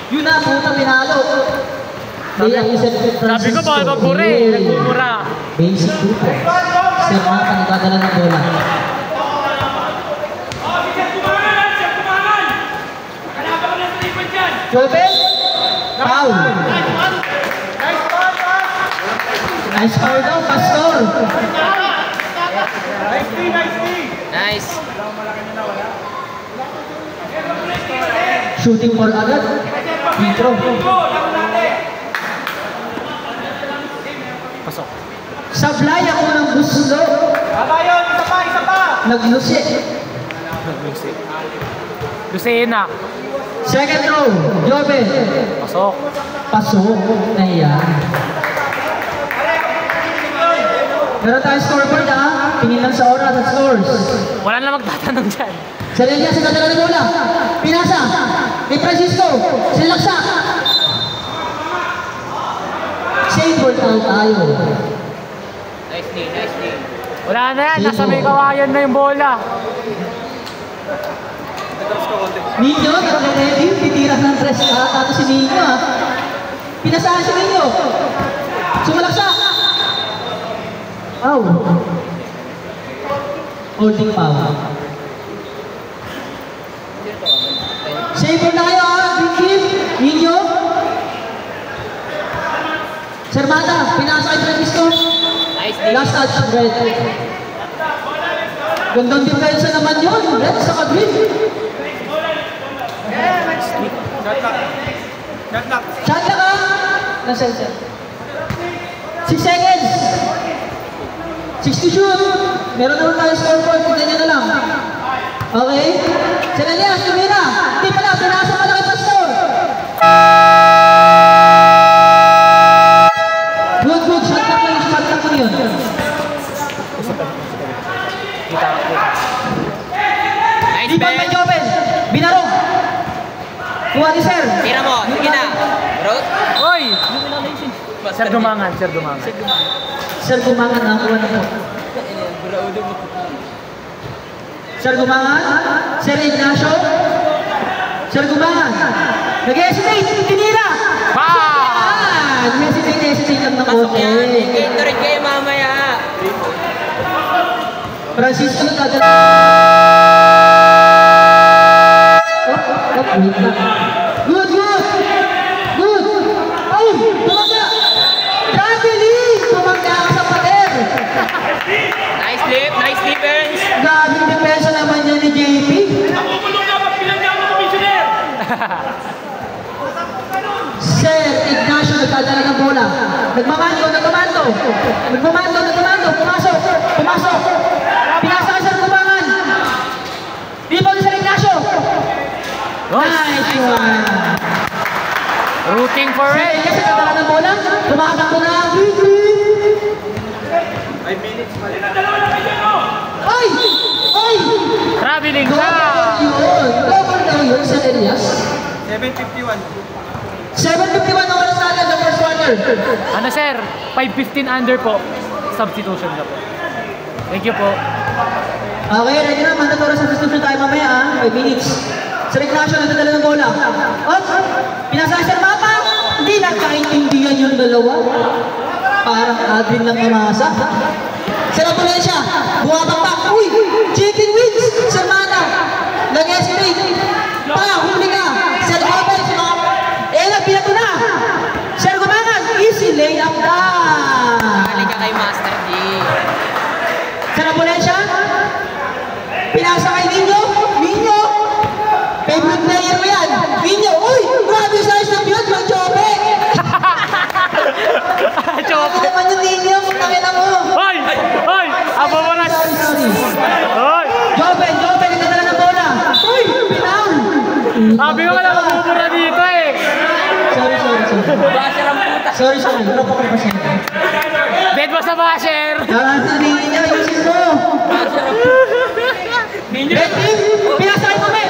Yun na, puta, pinalo. Sabi ko, bawal magbure. Nagmumura. Basic puta. Sir Mata, nagdadala ng bola. Jobel, foul. Nice foul daw, Pastor. Nice. Shooting ball agad. Intro. Pasok. Sablay ako ng gusto. Abayon, isa pa. Naglusi. Lucena. Second row, Jobel. Pasok. Pasok. Ayan. Meron tayong scoreboard ha. Tingin lang sa oras at scores. Wala na magtatanong dyan. Sa Lilia, sa kadala ng bola. Pinasa. Kay Francisco. Silaksa. Save ball down tayo. Nice knee, nice knee. Wala na yan. Nasa may kawayan na yung bola. Ninyo, ready? Titiras ng tres. Tato si Ninyo ha. Pinasaan si Ninyo. Sumalaksa. Foul. Holding foul. Save ball tayo ha. Big hit. Ninyo. Sir Mata, pinasa kay Francisco. Nice knee. Last touch, Red. Gandang depensa naman yun. Red sa kadwin. Shot na ka. Nasaan siya? 6 seconds. 6 to shoot. Meron naman tayo scoreboard. Tignan nyo na lang. Okay? Sila niya, sumira. Hindi pala, pinasa pala kay Pastor. Good, good. Shot na lang. Shot na lang yun. Nice Rebound by bench. Joven. Binarong. Kuha ni Sir. Tira mo, sige na. Road. Oy! Sir Dumangan, Sir Dumangan. Sir Gumangan na kuha na po. Sir Gumangan. Sir Ignacio. Sir Gumangan. Nag-hesitate. Tinira. Bam! Hesitate lang na Pasok yan. konti. Ito rin kayo mamaya. Francisco nagdadala. Wait lang. Good, good! Good! Ay! Tumangga! Traveling! Tumangga ka sa pader! Nice slip, nice defense. Gabing depensa naman yan ni JP. Sir Ignacio nagdadala ng bola. Nagmamando, nagmamando. Nagmamando, nagmamando. Pumasok, pumasok. Pinasa ka Sir Kubangan. Rebound ni Sir Ignacio. Nice one. Rooting for Sir it. Ignacio nagdadala ng bola. Tumakbo na. 5 minutes. Ay! Ay! Traveling siya. Double daw yun sa Elias. 7:51. 7:51 oras na agad ng first quarter. Ano sir? 5:15 under po. Substitution na po. Thank you po. Okay, ready na. Mandatory substitution tayo mamaya 5 minutes. Sir Ignacio, nagdadala ng bola. Up! Pinasa Sir Mata! Hindi nagkaintindihan yung dalawa. Parang admin lang umasa. Sir Apolensya, buwabang. Uy! Chicken wings! Sir Mata! Nag-escalate! Huli ka! Sir Gobel! Pinato na! Sir Gumangan! Easy layup na! Kali ka kay Master D. Sir Apolensya? Pinasa kay Ninyo? Ninyo? Favorite player mo yan! Ninyo! Uy! Grabe yung size ng yun! Yung Jobe! Jobe naman yung Ninyo! Pagkakita mo! Hoy! Hoy! Aba mo na! Sorry! Hoy! Jobe! Jobe! Nagdadala ng bola! Uy! Pinaw! Sabi ko wala mamumura dito eh! Sorry. Basher ang puta. Sorry. Pero pa kayo pasensya. Dead mo sa basher! Nasa Ninyo! Ayusin mo! Ninyo. Red team! Pinasakay mo, men!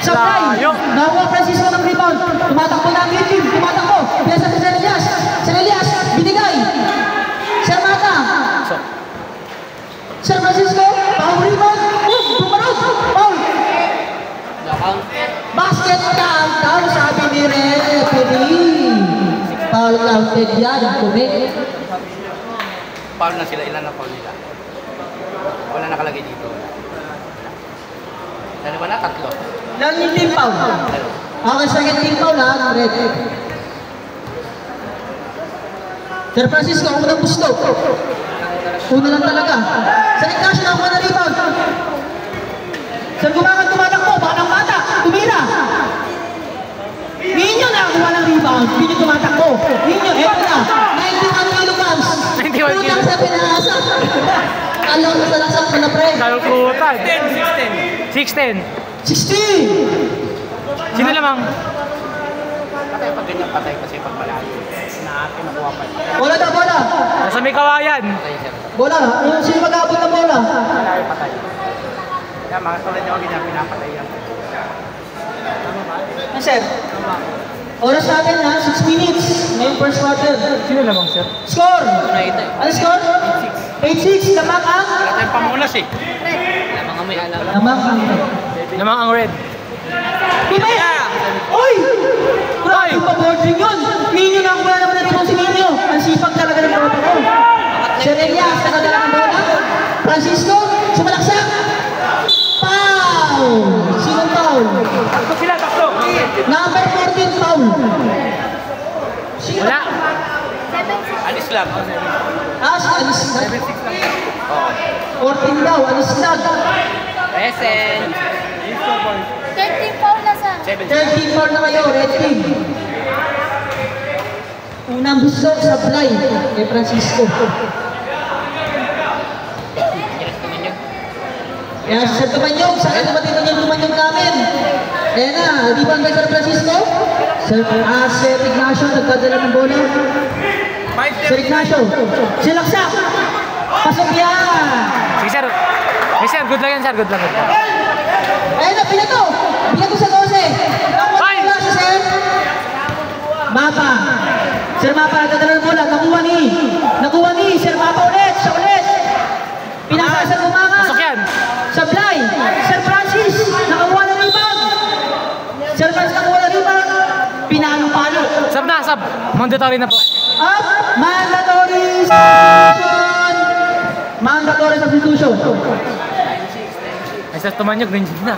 Supply! Layo. Nakuha Francisco ng rebound. Tumatakbo na ang red team. Tumatakbo. Pinasa si Sir Elias. Sir Elias, binigay. Sir Mata. Sir Francisco, power rebound. Boom! Tumarot! Foul! Basket count daw, sabi ni referee. Foul counted yan, kumit. Foul na sila. Ilan na foul nila? Wala nakalagay dito. Dalawa na, tatlo. Lang yung team foul. Okay, second team foul ha, red. Sir Francisco, unang gusto. Una lang talaga. Sa Ignacio, nakuha na rebound. Sir Gumangan, tumatakbo, batang bata, tumira. Ninyo nakakuha ng rebound, Ninyo tumatakbo. Ninyo, eto na, 91 kilograms. 91 Tulog lang sa pinasa. Alam ko sa lasak mo na pre. Kalkutan. 6-10. 16! Sino lamang? Patay pag ganyan, patay kasi pag malayo. Natin nakuha pa. Bola na, bola. Nasa may kawayan. Patay sir. Bola, yung sino mag-aabot ng bola? Malayo patay. Kaya mga tulad nyo, ganyan, pinapatay yan. Sir, oras natin na, 6 minutes. Ngayong first quarter. Sino lamang, sir? Score! Una ito eh. Ano score? 8-6, lamang ang? Wala tayong pamunas eh. Wala mga may alam. Lamang ang. Lamang ang red. Pipe! Uy! Grabe pa boarding yun! Ninyo na ako wala naman na rebound si Ninyo. Ang sipag talaga ng tropa ko. Sir Elias, nakadala ng bola. Francisco, sumalaksak. Foul! Sinong foul? Takbo sila, takbo! Number 14 foul. Wala. Alis lang. Alis na. 14 daw, alis na. Present. 13 foul na sa. 13 foul na kayo, red team. Unang busog sa fly kay Francisco. Kaya sa Tumanyog, saan dumating na yung Tumanyog namin? Ayan na, di ba ang Sir Francisco? Sir Ignacio, nagpadala ng bola. Sir Ignacio, silaksak! Pasok yan! Sige, sir. Hey, sir, good lang yan, sir. Good lang. Ayan na, pinato! Pinato sa 12. Nakuha na si Sir Mapa. Sir Mapa, nagdadala ng bola. Nakuha ni Sir Mapa ulit. Siya ulit. Pinasa sa Gumangan. Pasok yan. Sablay. Sir Francis, nakakuha ng rebound. Sir Francis, nakakuha ng rebound. Pinalo-palo. Sab na, sab. Mandatory na po. Up, mandatory substitution. Mandatory substitution. Ay, sir, Tumanyog, nandiyan na.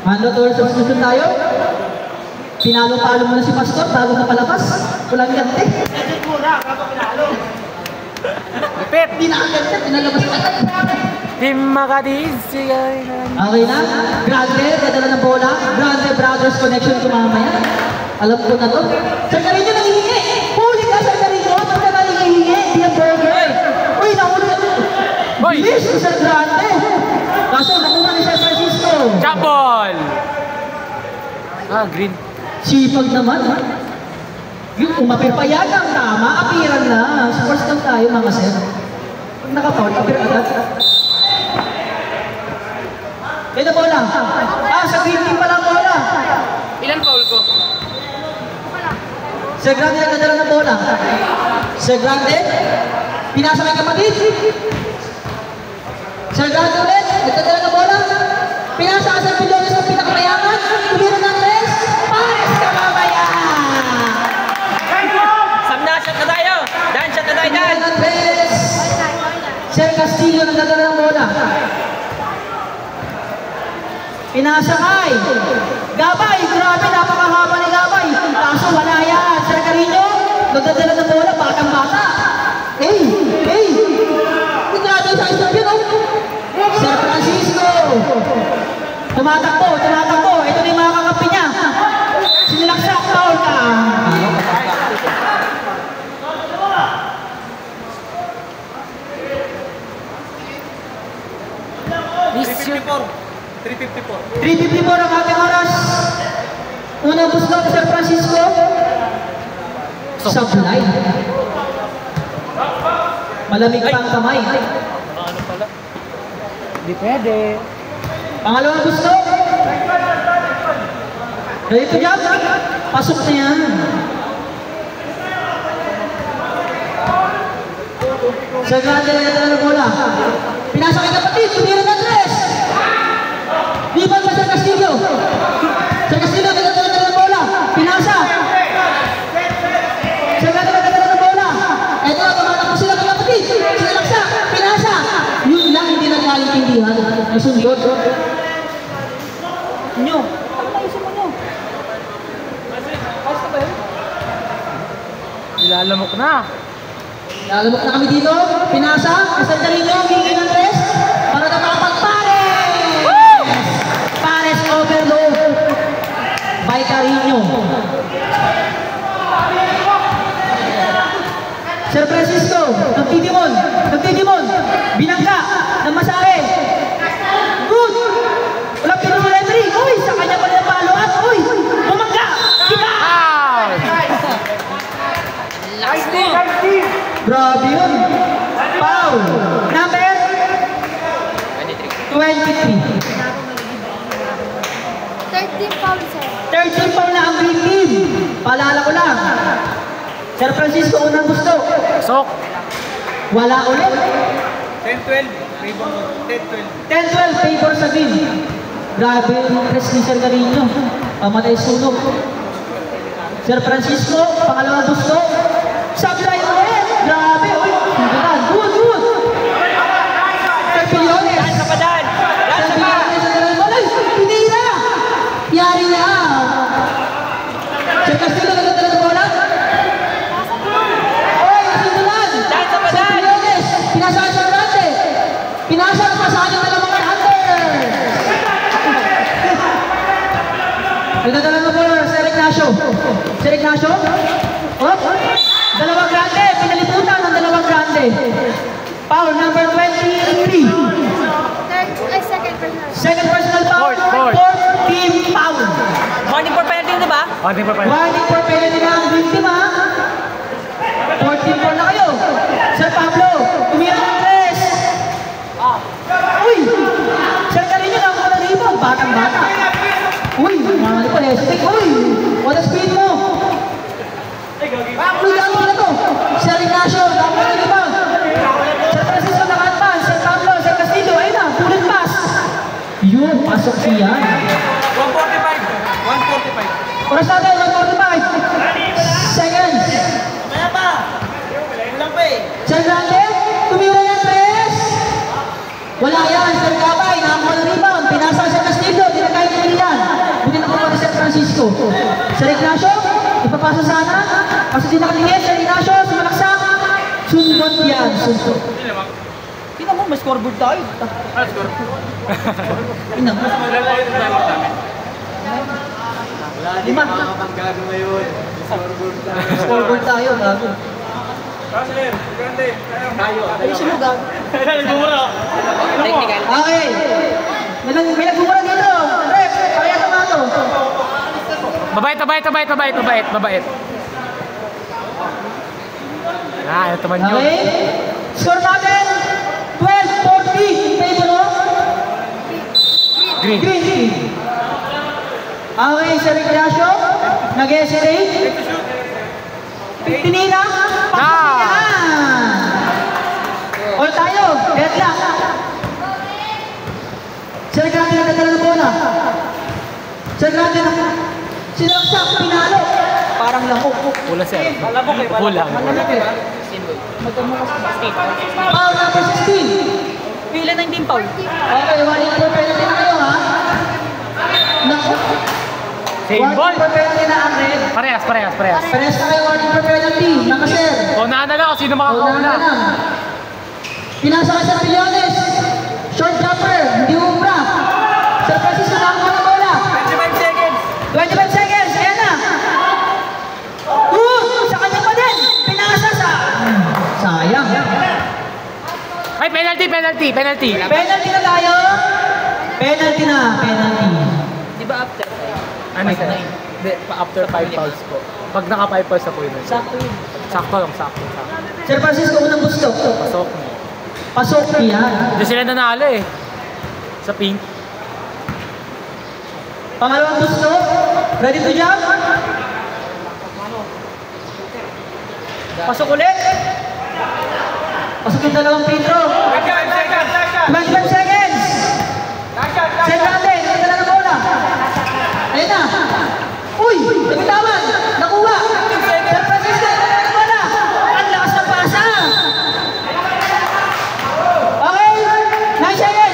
Mandatory substitution tayo. Pinalo-palo muna si Pastor bago na palabas. Walang gante. Lupit. Hindi na agad, pinalabas na agad. Team Makati. Sige. Okay na. Grande, dadala ng bola. Grande Brothers Connection to mamaya. Alam ko na to. Sir Carino nangihingi. Huli ka, Sir Carino. Ba't ka nangihingi? Hindi ang burger. Uy, nahuli na. Boy. Bilis, Sir Grande. Kaso, nakuha ni Sir Francisco. Jump ball. Ah, green. Sipag naman, ha? Yung umapir pa yan ang tama, apiran na. Sports lang tayo, mga sir. Pag naka-foul, apir agad. Yan na bola. Sa green team pa lang bola. Ilan foul ko? Sir Grande nagdadala ng bola. Sir Grande, pinasa kay kapatid. Sir Grande ulit, nagdadala ng bola. Pinasa ka sa Pilones ng pinakamayaman. Tumira ng tres. Pares ka mamaya. Samna, shot na tayo! Dan, shot na tayo, Tumira Dan! ng tres. Sir Castillo nagdadala ng bola. Pinasa kay Gabay, grabe, napakahaba ni Gabay. Kaso wala yan. Sir Carino, nagdadala ng bola, batang-bata. Grabe sa isang yun, oh. Sir Francisco. Tumatakbo. Ito na yung mga kakampi niya. Sinilaksak, foul ka. Mission. 354 ang ating oras. Unang gusto ni Sir Francisco. Sablay. Malamig pa ang kamay. Ano pala? Hindi pwede. Pangalawang gusto. Dito jump. Pasok na yan. Sa grande na yung bola. Pinasa kay kapatid. Tumira na tres. nagkaintindihan. Nasundot. Nyo. Ano naisip mo nyo? Ayos ka ba yun? Ilalamok na. Lalabok na kami dito. Pinasa. Kasandali nyo. Hingin ng rest. Para na makapag-pares. Pares overload. By Carino. Sir Francisco. Nagtidimon. Nagtidimon. Binangga. Ng Masahe. Good. Walang pinong referee. Uy, sa kanya pa rin follow up. Uy, bumangga. Kita. Grabe yun. Foul. Number 23. 13 foul, sir. 13 foul na ang green team. Paalala ko lang. Sir Francisco, unang gusto. Sok. Wala ulit. 10-12. Favor mo. 10-12. 10-12 favor sa green. Grabe yung press ni Sir Carino. Pamatay sunog. Sir Francisco, pangalawang gusto. Sablay ulit. Grabe. Uy, good, good. Sir Piliones. Daan sa padan. Daan sa pa. Hindi na. Yari na. Sir Castillo, nagdadala ng bola. Oy, nasundulan. Daan sa padan. Sir Piliones, pinasa ka sa grande. Pinasa ka sa kanyang dalawang under. Nagdadala ng bola, Sir Ignacio. Sir Ignacio. Oh, dalawang grande. Pinaliputan ng dalawang grande. Foul number 23. Second personal. Second personal foul. Fourth. Fourth team foul. Warning for penalty, di ba? Konting pa pa. Warning for penalty na ang victim, ha? Fourth team foul na kayo. Sir Pablo, tumira ng tres. Uy! Sir Carino, nakuha na rebound. Batang-bata. Uy, mga ko, Leslie. Uy! What a speed mo! Uy, dami na to. Sir Ignacio, nakuha na rebound. Sir Francisco, naka-advance. Sir Pablo, Sir Castillo, ayun na, bullet pass. Yun, pasok siya. 145. Oras natin, 145. Seconds. Kaya pa. Kulang pa eh. Sir Grande, tumira yan, tres. Wala yan, Sir Gabay, nakakuha ng rebound. Pinasa sa Castillo, di na kahit nililan. Buti na kuha ni Sir Francisco. Sir Ignacio, ipapasa sana. Kasi di nakatingin, Sir Ignacio, sumalaksak. Sunbot yan, sunbot. Tingnan mo, may scoreboard tayo. Tingnan mo. Lima. Scoreboard tayo, gago. Ayusin mo, gago. Okay. May nagmumura dito. Rep, kaya ito nga ito. Mabait. Ito man yun. Okay. Score natin. 12-40. Favor of Green. Green team. Okay, Sir Ignacio. Nag-escalate. Pinina. Pasok yan. All tayo. Deadlock. Sir Grande nagdadala ng bola. Sir Grande sinaksak, pinalo. Parang lamok. Pula sir. Malabok eh. Pula. Foul number 16. Pila na hindi foul. Okay, 1-4 penalty na kayo, ha? Naku. Same ball. 1-4 penalty na ang red. Parehas. Pares na kayo 1-4 penalty. Naka-sir. Unahan na lang kung sino Unahan makakauna. na lang. Pinasa ka sa Piliones. Short jumper. Hindi ubra. Sir Francisco, nakakuha ng bola. 25 seconds. 25 seconds. Ayan na. Good. Sa kanya pa din. Pinasa sa... Sayang. Ay, penalty. Penalty na tayo. Penalty na. Di ba after? Ano sir? Hindi, after 5 fouls po. Pag naka 5 fouls na po yun. Sakto yun. Sakto lang. Sir Francisco, unang gusto. Pasok. Pasok yan. Hindi sila nanalo eh. Sa pink. Pangalawang gusto. Ready to jump? Pasok ulit. Pasok yung dalawang Pedro. 25 seconds. 25 seconds. Sir Grande, nagdala ng bola. Ayun na. Uy, nabitawan. Nakuha. Sir Francisco, nagdala ng bola. Ang lakas ng pasa. Okay, 9 seconds.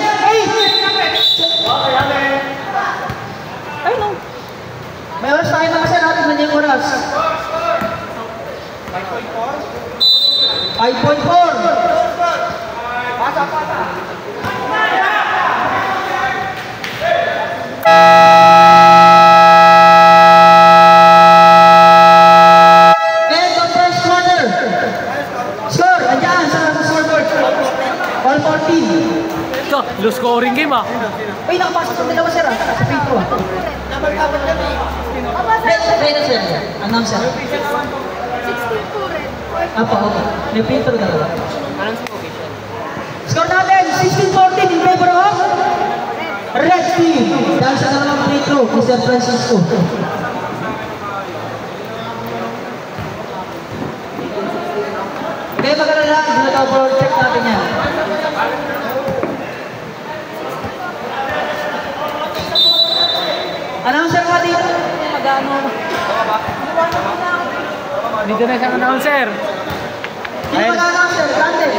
Hala, low scoring game ah. Uy, nakapasok ng dalawa sir ah. Sa free-throw ah. Dapat kami. Red sir. Announce sir. 16 po red. Apo. May free-throw dalawa. Anong official? Score natin, 16-14 in favor of Red Team. Dahil sa dalawang free throw, Mr. Francisco. Okay, mag-alala, ginagawa check natin yan. Announcer ka dito. Magano. Dito na siyang announcer. Sino mag-announcer? Grande.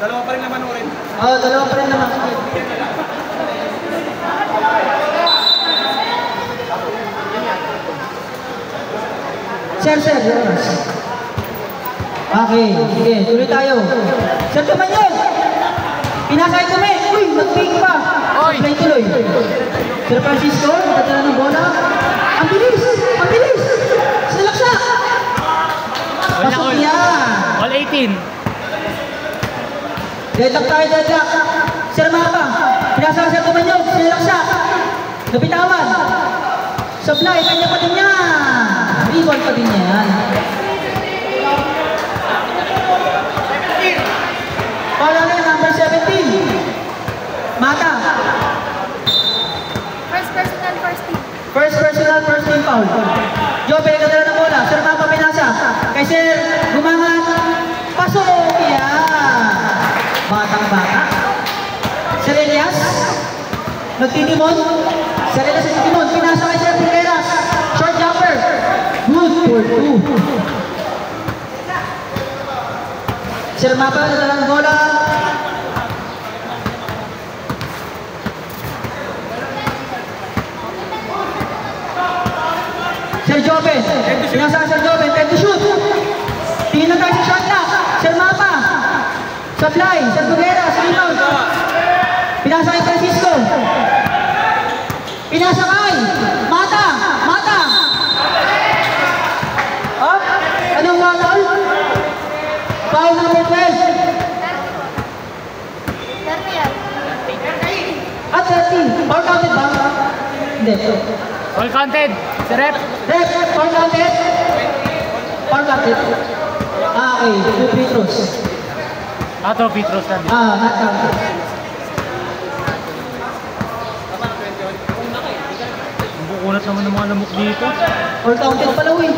Dalawa pa rin naman ulit. Oo, dalawa pa rin naman. Sir, yes. Okay, sige, tuloy tayo. Sir, tumanyo! Pinasay kami! Uy, nag-fake pa! Oy! Play tuloy. Sir Francisco, natala ng bola. Ang bilis! Ang bilis! Sinalaksa! Pasok niya! All 18. Deadlock tayo, deadlock. Sir Mapa, pinasa Sir tumanyo, sinalaksa. Napitawan. Supply, kanya pa din niya. Rebound pa din niya yan. Paula na yung number 17. Mata. First personal, first team. First personal, first team foul. Joe, pinagdadala ng bola. Sir Mapa pinasa. Kay Sir Gumangan. Pasok. Yan. Batang-bata. Sir Elias. Nagtitimon. Sir Elias nagtitimon. Pinasa kay Sir Figueras. Short jumper. Good for two. Sir Mapa, nadala ng bola. Sir Joven. Pinasa kay Sir Joven. Time to shoot. Tingin na tayo sa shot clock. Sir Mapa. Supply. Sir Figueras. Rebound. Pinasa kay Francisco. Pinasa kay Mata. Mata. Up. Anong foul? Foul number 12. 30 yan. At 30. Foul counted ba? Hindi. All counted. Si Rep. Rep. Foul counted. Foul counted. Okay. Two free throws. Ato, Petros na. Not counted. Ang bukunat naman ng mga lamok dito. Foul counted pala, uy.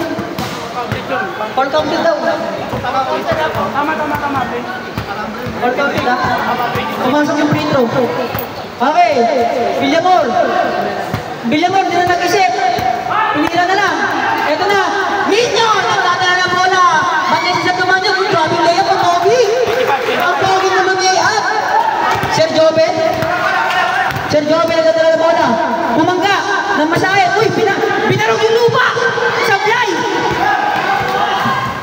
Foul counted daw. Tama. Foul counted ah. Pumasok yung free throw. Okay. Villamor. Villamor, di na nag-isip. Pinira na lang. Ito na. Ninyo! Nagdadala ng bola. Bakit siya tumanyo? Grabe layup ang pogi. Ang pogi naman layup. Sir Joven. Sir Joven, nagdadala ng bola. Bumangga. Nang masahit. Uy, binarong yung lupa. Sablay.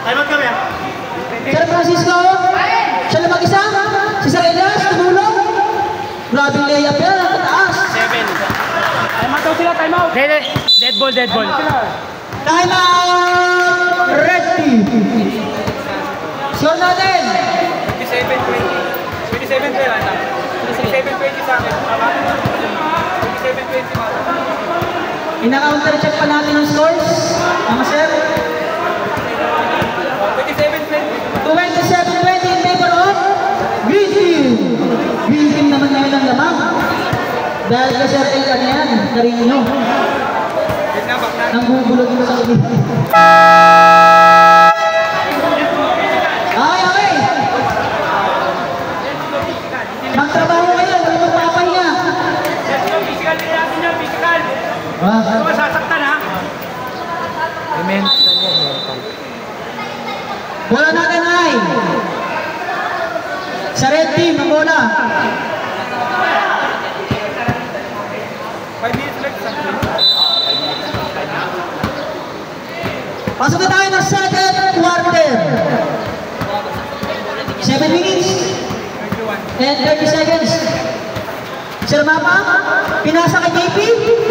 Ay, kami ah. Sir Francisco. Siya lang mag-isa. Si Sir Elias, tumulong. Grabe layup yan. Ang tataas. 7. Time out. Dead ball. Time out! Red team! Score natin! 27-20. 27-20 lang. 27-20 sa akin. Tama? 27-20 pa. Ina-counter check pa natin ang scores. Mga sir. 27-20. 27-20 in favor of Green Team! Green Team naman ngayon ang lamang. Dahil ka Sir El Canian, Carino. Nanggugulog mo sa ulit. Okay. Magtrabaho kayo, huwag magpapahinga. Physical din natin yan, physical. Ah. Masasaktan ha. Amen. Bola natin ay sa red team ang bola. 5 minutes left. Pasok na tayo ng second quarter. 7 minutes and 30 seconds. Sir Mapa, Pinasa kay JP.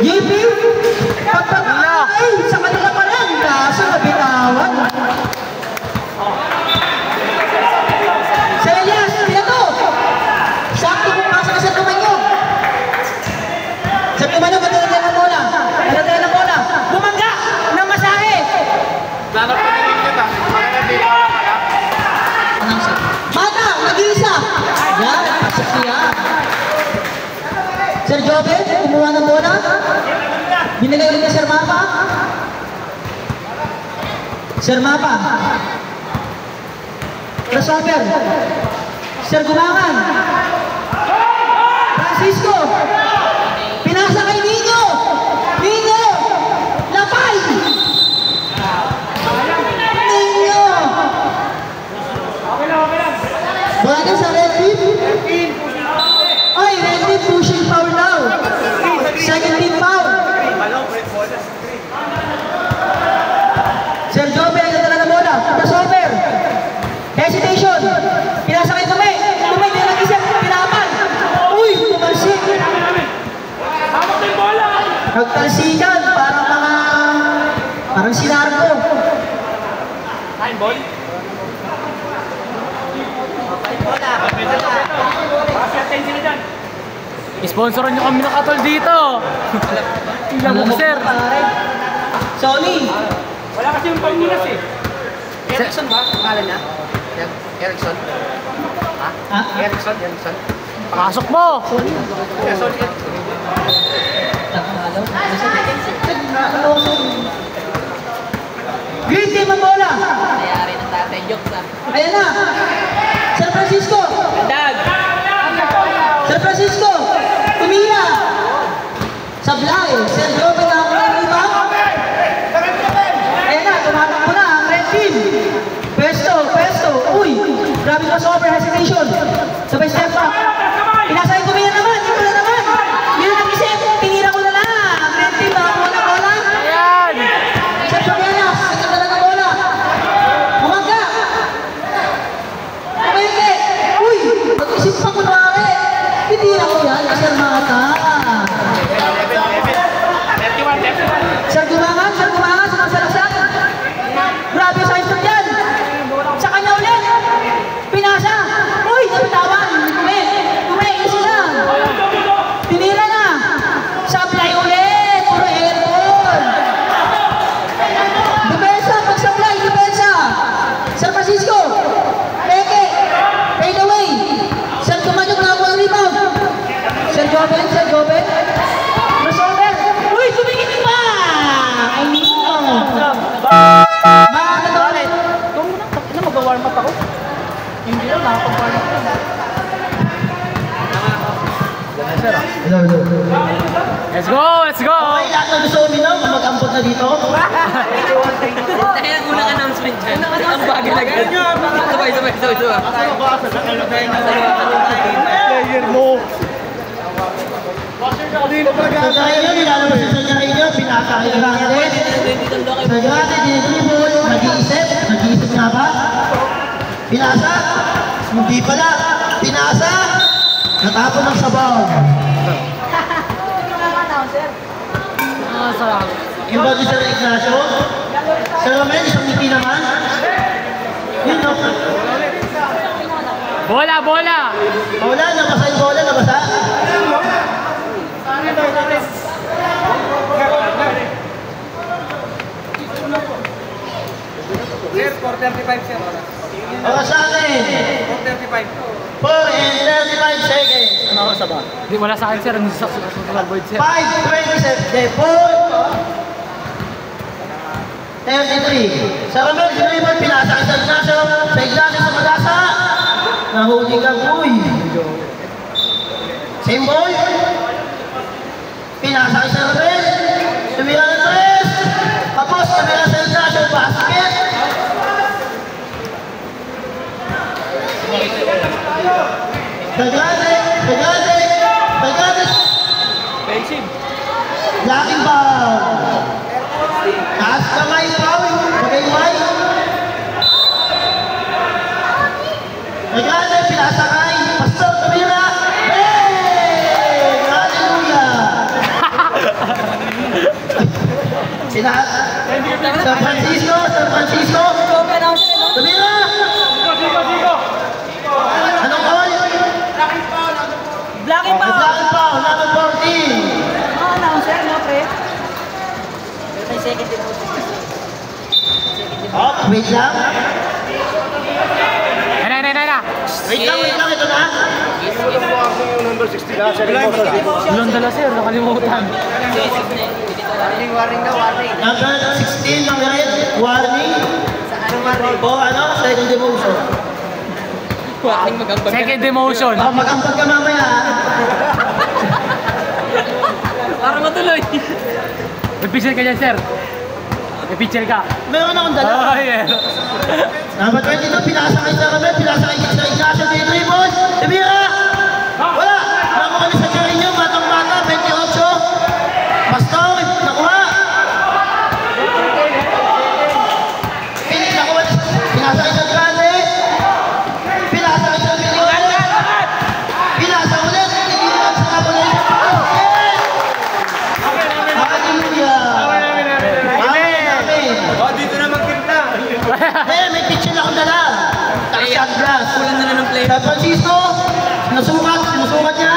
JP. Pagpapakay. Sa kanila pa rin. Kaso nabitawan. Sa Elias. Pinato. Sakto kung pasa ka sa tumanyo. Sa tumanyo, matatagal ng bola. Matatagal ng bola. Bumangga ng masahe. Nanap ka na dito ba? Mata, nag-iisa. Yan, pasok siya. Sir Joven, kumuha ng bola. Binigay ulit ni Sir Mapa. Sir Mapa. Crossover. Sir Gumangan. Francisco. Pinasa kay Nino. Nino. Lapay. Nino. Balik sa red team. Ay, red team pushing foul now. Second team foul. Sir Jobe, nagdala na bola. Crossover. Hesitation. Pinasa kay Tumay. Tumay, din nag-isip. Pinapan. Uy, tumalsik. Nagtalsikan. Parang si Narco. Handball? Sponsoran nyo kami ng katol dito. Tingnan mo, sir. Sony. Wala kasi yung pangminas eh. Erickson ba? Pangalan niya? Erickson? Ha? Ah, Erickson? Pasok mo. Yeah, sorry. Green team ang bola. Nangyari ng tatay joke na. Ayan na. Sir Francisco. Dag! Sir Francisco. Tumira. Sablay. Sir Joven na ako ng iba. Ayan na. Tumatakbo na ang red team. Pesto. Uy. Grabe crossover. Hesitation. Sabay step back. Pinasay ko na naman. Ito na naman. Hindi na nag-isip. Tinira ko na lang. Ang red team na ako ng bola. Ayan. Sir Fabianas. Ito na ng bola. Bumangga. Kumeke. Uy. Mag-isip pa kunwari. Tinira ko yan. Sir Mata. Sir Gumangan. Sumasalaksak. Grabe sa istro yan. Sa kanya ulit. Pinasa. Uy, nabitawan. Tume, easy na. Tinira na. Sablay ulit. Puro airball. Depensa, pag-sablay, depensa. Sir Francisco. Peke. Fade away. Sir Tumanyok na ako ang rebound. Sir Joven. Crossover. Uy, tumingin pa. Ay, Nino. Mga ulit. Ikaw muna. Ina, mag-warm up ako. Hindi na, nakapag-warm up na. Hello. Let's go! Okay, lahat na gusto uminom, mag-ampot na dito. Dahil ang unang announcement dyan. Ang bagal agad. Sabay. Sa inyo, nilalabas sa inyo, pinakain na natin. Sa natin, dinidribble, nag-iisip nga ba? Pinasa, hindi pala, pinasa, natapon ng sabaw. Sarap. Yung bago sa Ignacio, sa Romel, isang ngiti naman. Yun, no? Bola! Bola, nabasa yung bola, nabasa. Sir, 4:35 sir. Oras sa akin, 4:35. 4 and 35 seconds. Ano ako sa ba? Hindi, wala sa akin, sir. Ang sa board, sir. 5:27, 4:33. Sa Romel, dribble, pinasa ka sa Ignacio. Sa Ignacio sa Magasa. Nahuli ka, uy. Same ball. Pinasa ka sa Romel. Tumira ng 3. Tapos, tumira sa Ignacio. Basket. Sagade. Benching. Laking ball. Taas kamay, foul. Bagay-way. Sagade, pinasakay. Pastor, tumira. Hey! Hallelujah. San Francisco, San Francisco. Tumira! Anong call? Blackie pa! Blackie foul, number 14. Announcer, no, pre? May second demotion. Oh, wait lang. Ayun. Wait lang, ito na. Ilan dala sir, nakalimutan. Number 16 ng red, warning. O ano, second demotion. Second demotion. Oh, mag-ampag ka mamaya. Para matuloy. May picture ka dyan sir. May picture ka. Meron akong dala. Oh, yeah. Number 22, pinasakay sa kami, pinasakay sa Ignacio de Tribon. Tumira! Wala! Nakuha ni sa Carino, batang-bata, 28. Pastor, nakuha! Nakuha ni pinasakay sa Grande. Pinasakay sa Miguel. Pinasakay ulit. Tinignan sa Cabanilla. Hallelujah! Amen! Oh, dito na magtimpla. May picture akong dala. Taksyan glass. Kulang na ng play. San Francisco, sinusukat niya.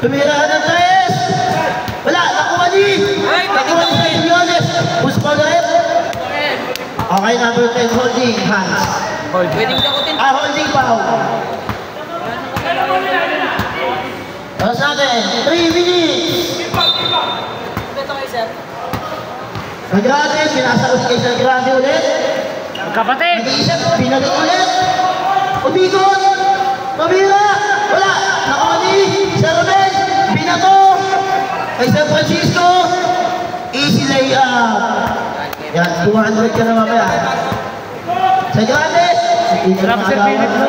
Tumira ng 3. Wala, nakuha ni. Nakuha ni sa Iliones. Push pa ulit. Okay, number 10, holding hands. Pwedeng dakutin. Holding foul. Tapos natin, 3 minutes. Ito kayo, sir. Sa Grande, pinasaot kay Sa Grande ulit. Kapatid. Nag-iisip, pinalit ulit. Ubigot! Tumira! Wala! Nakuha ni Sir Romel! Binato! Kay San Francisco! Easy layup! Yan, 200 ka na mamaya. Sa Grande! Wala pa sir minute no?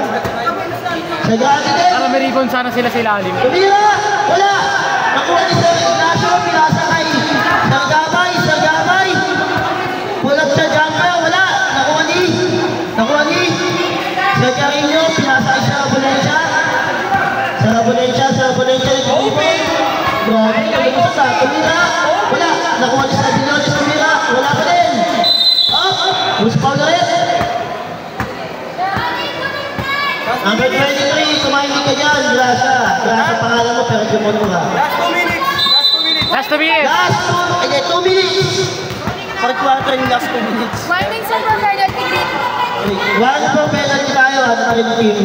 Sa Grande din! Para may ribbon sana sila lalim. Tumira! Wala! Nakuha ni Sir Ignacio, pinasakay. Sir Gabay! Pulat sa jumper, wala! Nakuha ni Sir Carino, pinasakay sa Rabolencia. Sa Rabolencia, Grabe, kalimutan sa tumira. Wala! Nakuha ni Sir Ignacio, tumira. Wala pa din! Up! Push foul na rin. Number 23, kumain ka dyan, Grasa. Grasa pangalan mo, pero Jumon mo ka. Last 2 minutes. Last 2 minutes. Last 2 minutes! Pag-quarter yung last 2 minutes. Warning sa for penalty green. One for penalty tayo, ano pa rin team.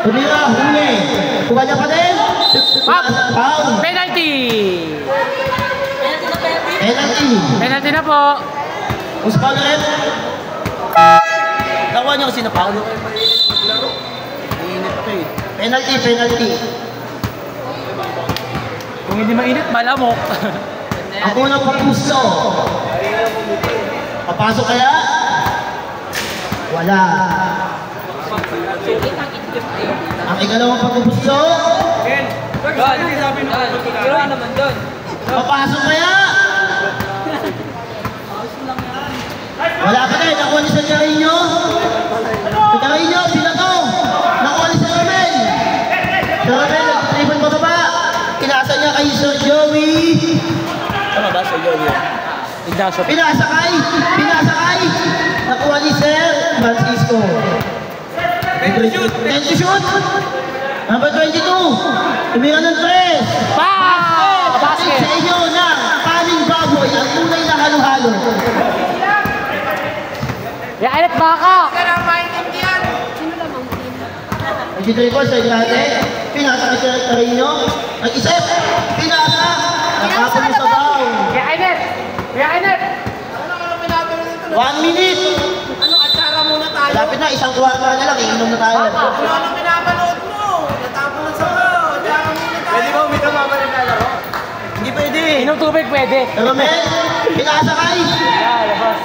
Tumira, huli. Kuha niya pa din. Foul. Penalty. Penalty. Penalty na po. Push foul na rin. Nakuha niya kasi na foul. Init ako eh. Penalty. Kung hindi mainit, malamok. Ang unang papusto. Papasok kaya? Wala. Ang ikalawang papusto. Pero naman doon. Papasok kaya? Wala pa din. Nakuha ni San Carino. San Carino, pinato. Nakuha ni San Romel. San Romel, nag-tribon bababa. Pinasa niya kay Sir Joey. Tama ba sa Joey? Ignacio. Pinasakay. Nakuha ni Sir Francisco. 10 to shoot. Number 22. Tumira ng 3. Basket. Sa inyo na kaning baboy, ang tunay na halo-halo. Yainit baka. Sino lamang team? Nag-dribble sa Grande. Pinasa kay Sir Carino. Nag-isip. Pinasa. Nakapon mo sa bow. Yainit. 1 minute. Ano, atsara muna tayo. Lapit na, isang kwarta na lang. Iinom na tayo. Ano pinapanood mo? Natapon na sa mga. Atsara muna tayo. Pwede ba umitama ba rin laro? Hindi pwede. Inom tubig pwede. Romel, pinasakay. Labas.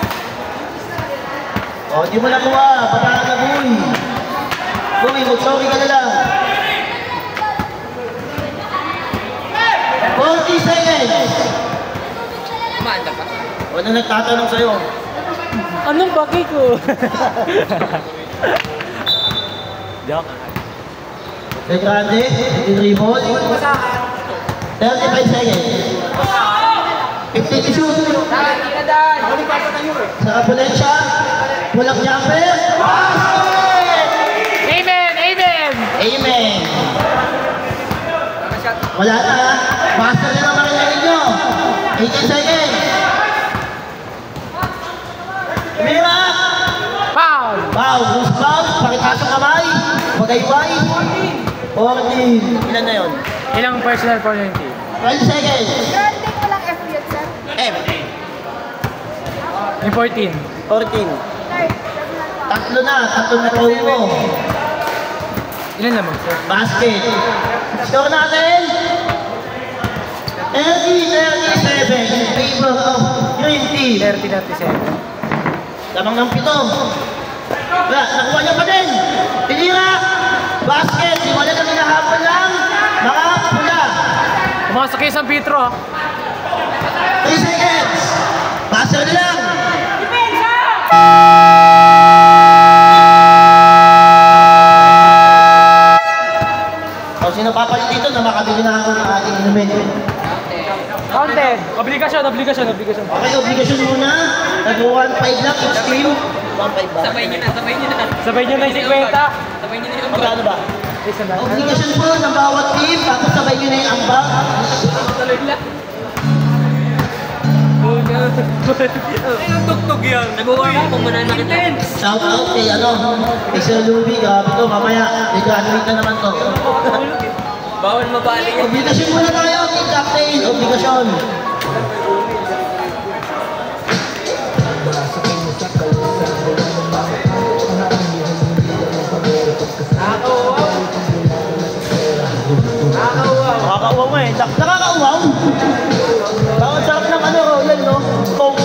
O, di mo nakuha. Pataan na, boy. Boy, mag-sorry ka na lang. 40 seconds. Kumanda pa. O, na nagtatanong sa'yo. Anong bagay ko? Joke. Sa Grande, dribble. 35 seconds. 50 to shoot. Sa Kapulensya. Pulang jumper. Basket! Amen! Amen! Amen. Wala na ha. Basta na naman rin nyo. 18 seconds. Mira! Foul! Wow, loose bounce. Pakitaas ang kamay. Magayway. 14. Ilan na yun? Ilang personal for yung team? 12 seconds. Sir, take mo lang F yun, sir. F. Yung 14. 14. Sir, Tatlo na throw mo. Ilan naman, sir? Basket. Score natin. 30-37 in favor of Green Team. 30-37. Lamang ng 7. Wala, nakuha niya pa din. Tinira. Basket. Di wala na minahabol lang. Mga pula. Pumasok kayo sa Pietro, ha? 3 seconds. Buzzer na lang. O sino papalit dito na makabili na ako ng ating inumin? Counted! Obligasyon. Okay, obligasyon muna. Nag-1.5 lang each team. 1.5 ba? Sabay niyo na. Sabay nyo na yung 50. Sabay niyo na yung Magkano ba? Isa na. Obligasyon po ng bawat team, tapos sabay nyo na yung ambag. tuloy lang. Ay, ang tugtog yan. Nagawa ka kung mananakit yan. Shout out kay kay Sir Luby, grabe to, mamaya, i-graduate na naman to. Bawal mabali yan. Obligasyon muna tayo, team captain, obligasyon. Nakakauwaw mo eh. Nakakauwaw? Parang sarap ng Royal, no? Coke.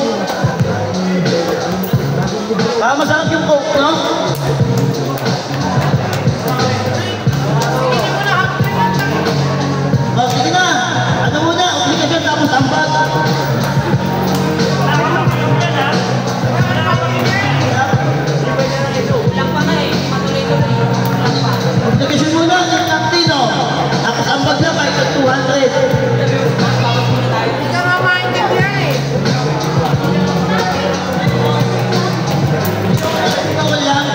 Parang masarap yung Coke, no? Oh, sige na. Ano muna? Obligasyon tapos ambag. Obligasyon muna, yung captain, no? Tapos ambag na kahit 200. Hindi ka mamaintindihan eh. Ikaw lang.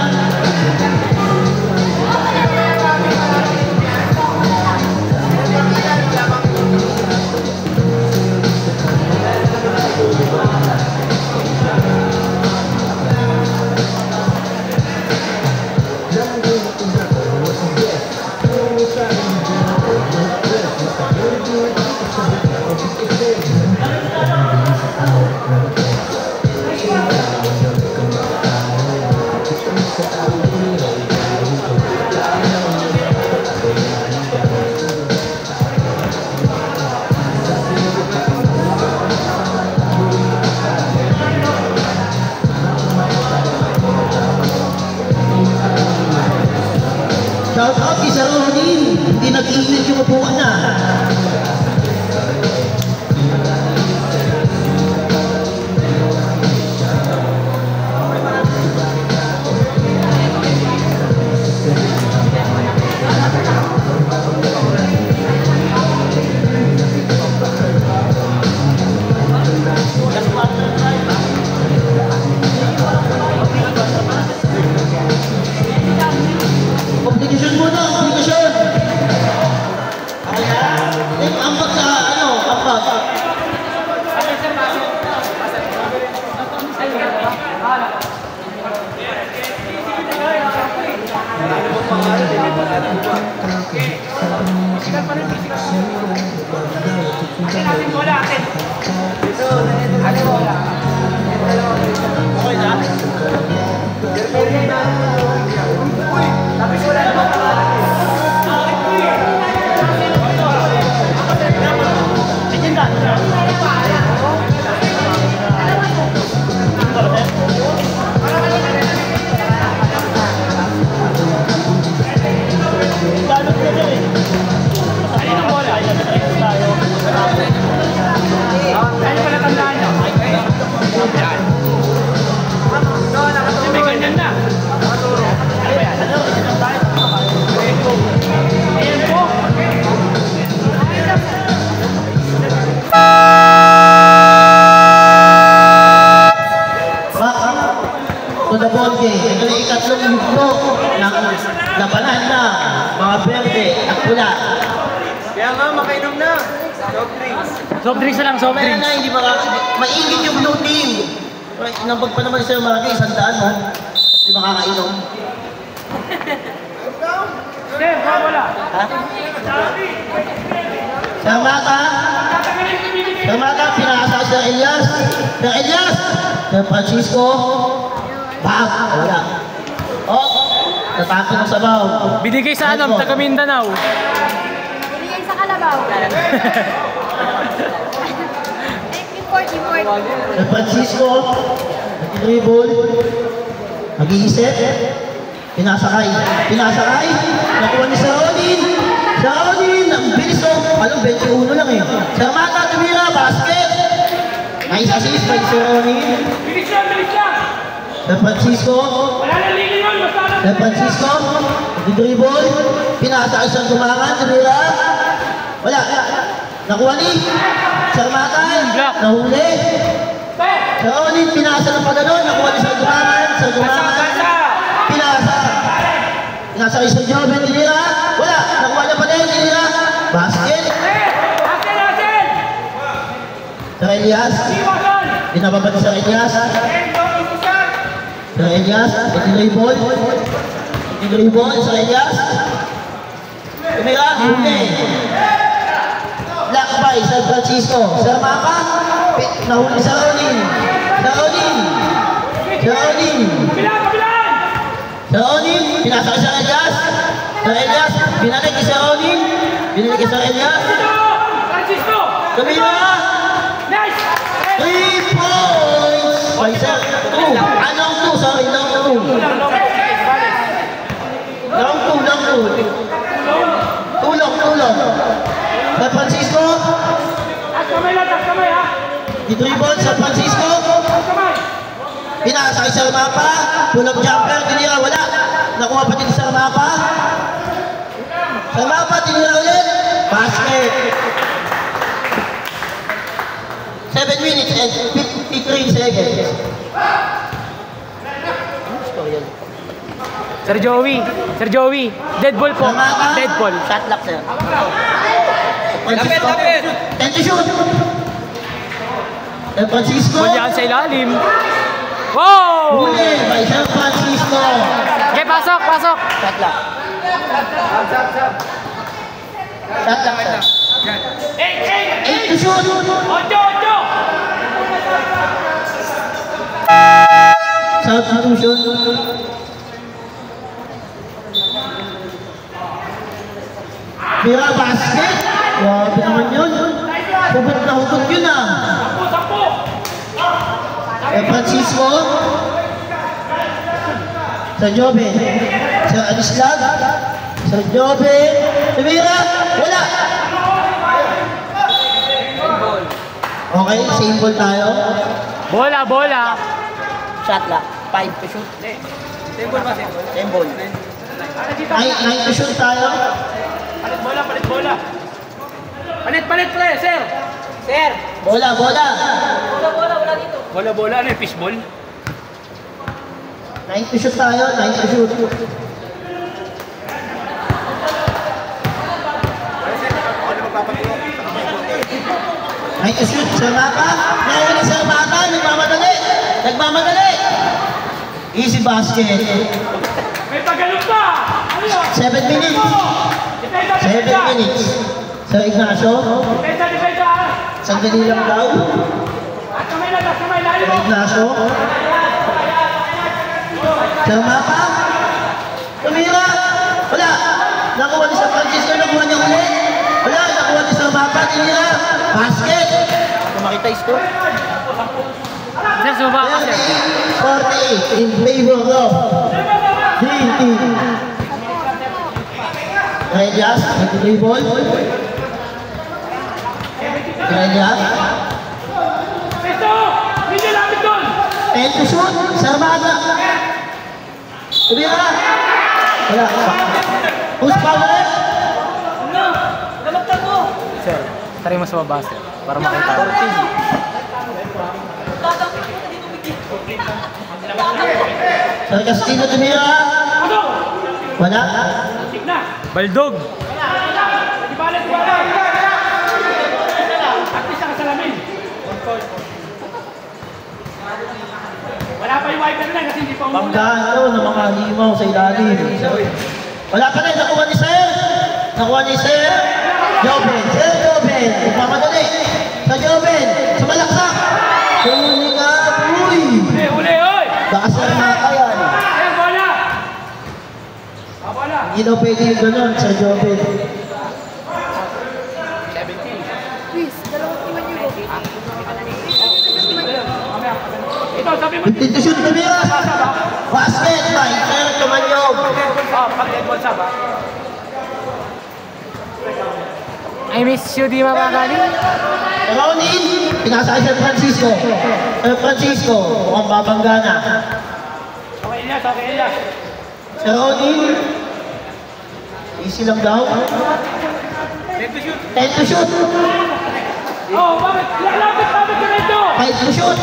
Shout out kay Sir Rodin. Hindi nag-iinit yung upuan na. Obligasyon muna, obligasyon. Ambag sa ambag. Okay na? May ganyan na. Ano ba yan? Ano? Kaya nga, makainom na. Soft drinks. Soft drinks na lang, soft Kaya drinks. na, hindi maingit yung blue team. Nambag pa naman sa'yo malaki, 100 mo. Hindi makakainom. Sir, wala. Ha? Samata, pinakasa si Elias. Sir Elias! Sir Francisco. Bag, wala. Oh, natake ng sabaw. Binigay sa ano, taga Mindanao. Binigay sa Kalabaw. Import. Sir Francisco, nag-dribble, mag-iisip, pinasakay, nakuha ni Sir Rodin, ang bilis o, 21 lang eh. Sir Mata, tumira, basket, nice assist by Sir Rodin. Bilis lang. Sir Francisco, Wala na linya yun. Sir Francisco, nag-dribble, pinasakay sa tumangan, tumira, wala, nakuha ni Sir Mata, nahuli. Sir Rodin, pinasa ng pagano'n, nakuha ni Sir Tumangan, pinasa kay Sir Joven, tinira, wala, nakuha niya pa din, tinira, basket. Sir Elias, binababa ni Sir Elias. Sir Elias, nag-dribble, Sir Elias. Tumira, huli. Black by Sir Francisco. Sir Maka, nahuli Sir Rodin. Sir Rodin, pinasa kay Sir Elias. Binalik kay Sir Rodin. Binalik kay Sir Elias. Tumira. 3 points. By Sir, 2. Long 2, sorry, long 2. Tulong. Sir Francisco. Di-dribble, Sir Francisco. Pinasa kay Sir Mapa. Pull-up jumper, tinira, wala. Nakuha pa din Sir Mapa. Sir Mapa, tinira ulit. Basket. 7 minutes and 53 seconds. Sir Joey, dead ball po. Dead ball. Shot lock, sir. Lapit. 10 to shoot. Sir Francisco. Ball yan sa ilalim. Wow! Huli by Sir Francisco. Okay, pasok. Shot lock. Shot lock, sir. 8 to shoot. Substitution. Mira basket. Grabe naman yun. Hugot na hugot yun ah. Sir Francisco. Sir Joven. Sir Anislag. Sir Joven. Mira. Wala. Okay, same ball tayo. Bola. Shot lock. 5 to shoot. Same ball. Same ball. 9 to shoot tayo. Palit bola. Palit, pre, sir. Bola. Bola, ano yung fishball? 9 to shoot tayo. 9 to shoot. Ay, shoot, Sir Maka. Nahuli Sir Maka, nagmamadali. Easy basket. May tagalog pa! 7 minutes. 7 minutes. Sir Ignacio, Defensa! sandali lang daw. Kamay layo! Sir Ignacio. Sir Maka. Tumira. Wala. Nakuha ni Sir Francisco, nakuha niya ulit. Wala, nakuha ni Sir Maka, tinira. Basket. Kung makita yung score. Sir, sumaba ka, sir. 48 in favor of Green Team. Reyes, nag-dribble. Reyes. Hindi lapit doon! 10 to shoot. Sarmada. Tumira. Wala. Who's power? Sir, tari mo sa baba, sir. Para makita. Sir Castillo, tumira. Wala. Baldog. Di bala! Banggaan to ng mga halimaw sa ilalim. Wala pa rin, nakuha ni Sir. Nakuha ni Sir Joven. Sir Joven, mamadali. Sa Joven, sa malaksak. Huli ka, uy. Huli, oy! Baka Sir Mata yan. Bola! Bola! Hindi daw pwede yung ganun, Sir Joven. Chris, dalawang iwan niyo go. Ito, sabi mo. Dito shoot na mira. Basket by Sir Tumanyog. Pag-dead ball sa ba? I miss you, di mapagaling. Ronin, pinasa kay Sir Francisco. Sir Francisco, mukhang babangga na. Okay, Elias, okay, Elias. Sir Ronin, easy lang daw. Let to shoot. 10 to shoot. Oh, bakit? Lapit ka rito! 5 to shoot.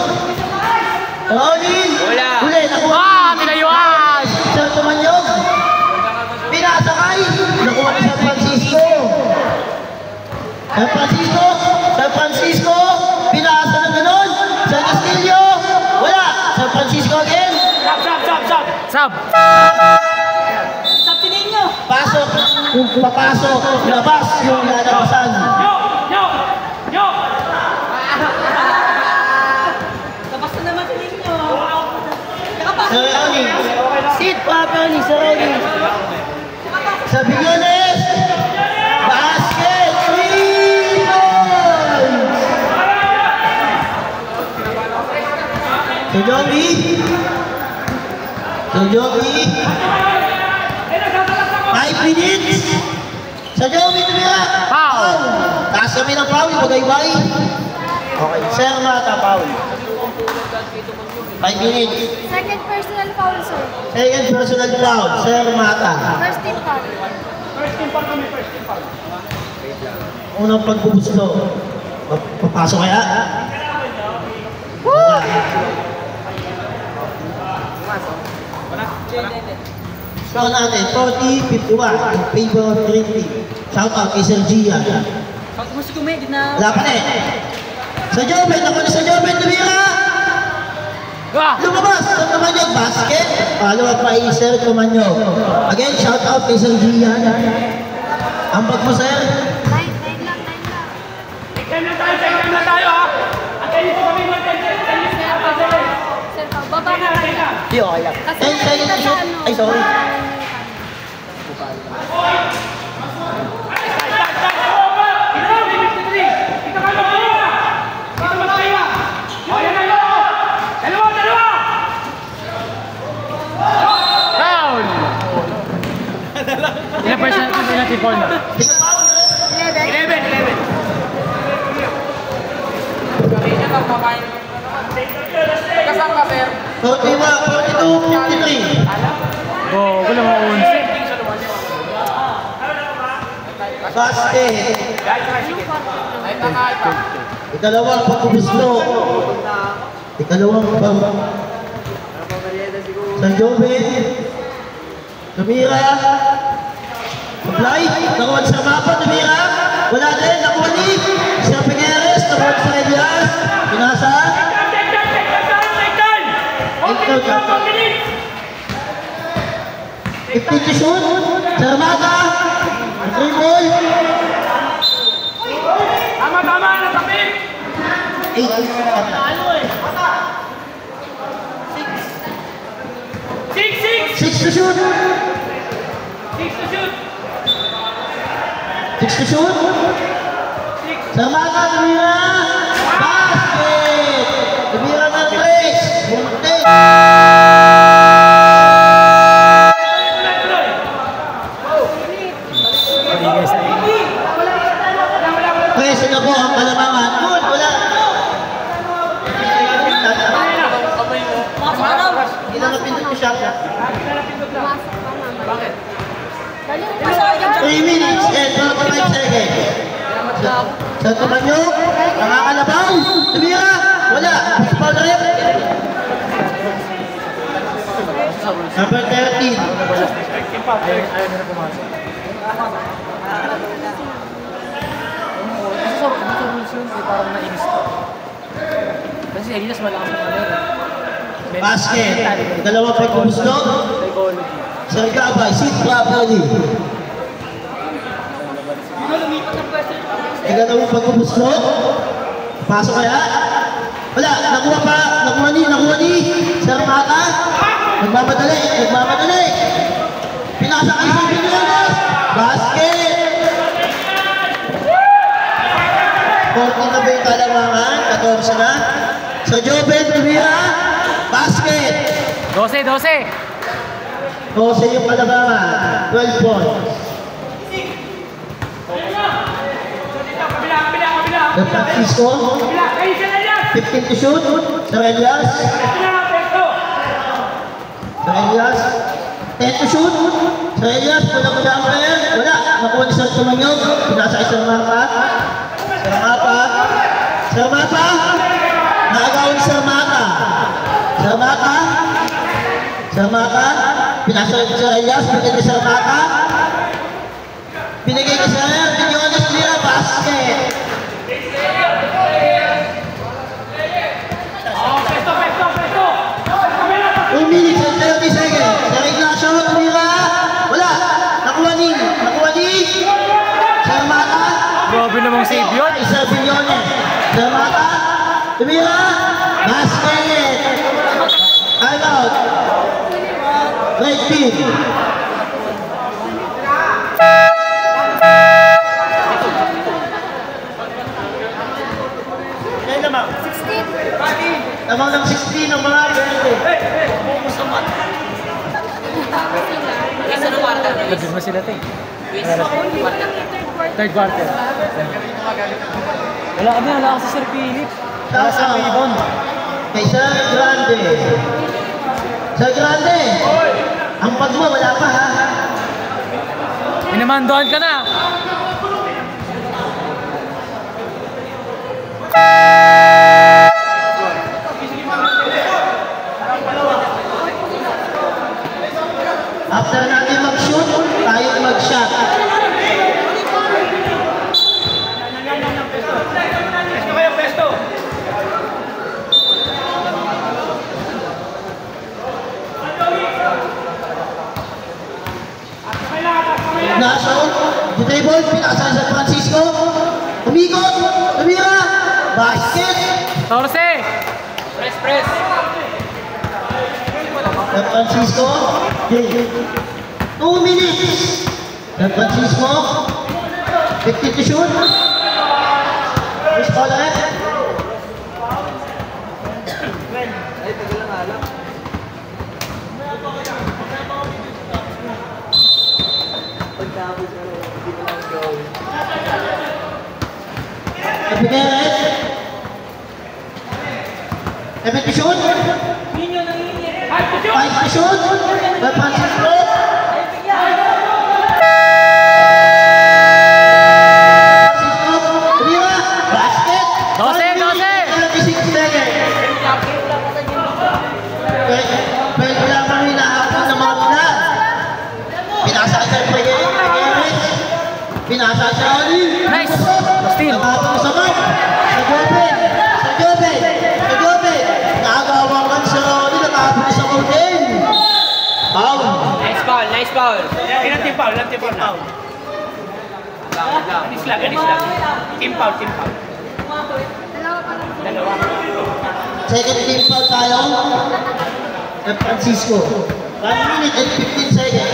Ronin, huli, nakuha. Ah, tinayuan! Sir Tumanyog, pinasakay. Nakuha ni Sir Francisco. Sir Francisco, pinasa na ganun. Sir Castillo, wala. Sir Francisco again. Sab! Stop sinin nyo! Pasok, kung papasok, labas yung lalabasan. Yo! Tapos na naman sinin nyo! Nakapasok Sir na! Ronin, sit properly, Sir Ronin. Sa Bigones, basket, 3 points! Sir Joby, Sir Joby, 5 minutes. Sir Joby, tumira. Foul. Taas kami ng foul, bagay-bagay. Okay, Sir Mata, foul. 5 minutes. Second personal foul, sir. Second personal foul, Sir Mata. First team foul. Unang pagbubusto. Papasok kaya? Woo! Score natin, 40-51 in favor of Green Team. Shout out kay Sir Gian. Pag mo si Kumedi na... Wala pa na eh. Sa Joven, ako na sa Joven, tumira! Ah! Lumabas! Sir Tumanyog, basket. Follow up kay Sir Tumanyog. Again, shout out kay Sir Gian. Ambag mo, Sir. 9 lang. Time na tayo, ha? Ang tennis kami, Sir, foul. Baba ka kaya. Di, okay lang. Kasi 10 seconds nakita shoot. sa ano. Ay, sorry. Foul! Ilang personal penalty foul na? 11. Kasama ka, sir. 42-53. Oh, wala mga 11. Basket. Ikalawang pagkubusto. Ikalawang pag... San Joven. Tumira. Apply. Nakuha sa mapa. Tumira. Wala din. Nakuha ni Sir Figueres. Nakuha sa Elias. Pinasa. Ito. 15 to shoot. Sir Mata. 3 ball. Tama, natapik! 8. 6 6 to shoot. 6 to shoot! 6 to shoot. Sir Mata, tumira. Basket. Tumira ng 3. Bunte. Preso na po ang kalamangan. Good, wala. Hindi na napindot yung shot. Pumasok ka, mama. Bakit? Dali mo pa 3 minutes and 45 seconds. Sa Tumanyog, nakakalabaw. Tumira. Wala. Foul rep. Number 13. Ayaw na pumasok. Kasi sa rules yun, parang nainis ko. Kasi si Elias malakas na kanila. Basket. Dalawang pagkumuslo. Sir Gabay, sit properly. Dalawang pagkumuslo. Pasok kaya? Wala, nakuha pa. Nakuha ni. Sir Mata. Nagmamadali. Pinasa kayo sa Pilipinas. Basket. 14 na ba yung kalamangan? 14 na. So, Joven, Rivera, basket. 12. 12 yung kalamangan. 12 points. The Francisco, 15 to shoot. Sarelias. 10 to shoot. Sarelias, walang jumper. Wala. Nakuha ni Sir Tumanyog. Pinasa kay Sir Mapa. Nakagawa ni Sir Mata. Pinasa kay Sir Elias. Pinagay kay Sir Mata. Pinagay kay Sir Binyones nila. Basket. One minute and 30 seconds. Sir Ignacio, tumira. Wala. Nakuha ni Sir Mata. Grabe namang save yun. Sir Binyones. Sir Mata. Tumira. Basket. Time out. Right field. Namang ng 16 ng mga verde. Lagyan mo sila, Tay. Third quarter. Wala ka si Sir Philip. Wala sa rebound. Kay Sir Grande. Sir Grande. Ang pag mo, wala pa ha. Minamandohan ka na. After natin mag-shoot, tayo mag-shot. Pesto. Ignacio, the table, pinasa sa Francisco. Umikot, tumira. Basket. 14. Press. San Francisco, 2 minutes. San Francisco, 50 to shoot. Chris Collet. Figueres. 7 to shoot. 5 to shoot. San Francisco. Basket. 12. 36 seconds. Pwede lang kami nahapon ng mga pula. Pinasa sa Figueres. Pinasa sa Oli. Nice. Steal. Nakapon sa Mark. Sa Joven. Nakagawa ka sa Oli. Nakapon sa Golden. Foul. Nice foul. Ilan team foul? Anis lang. Team foul. Dalawa. Second team foul tayo. San Francisco. 1 minute and 15 seconds.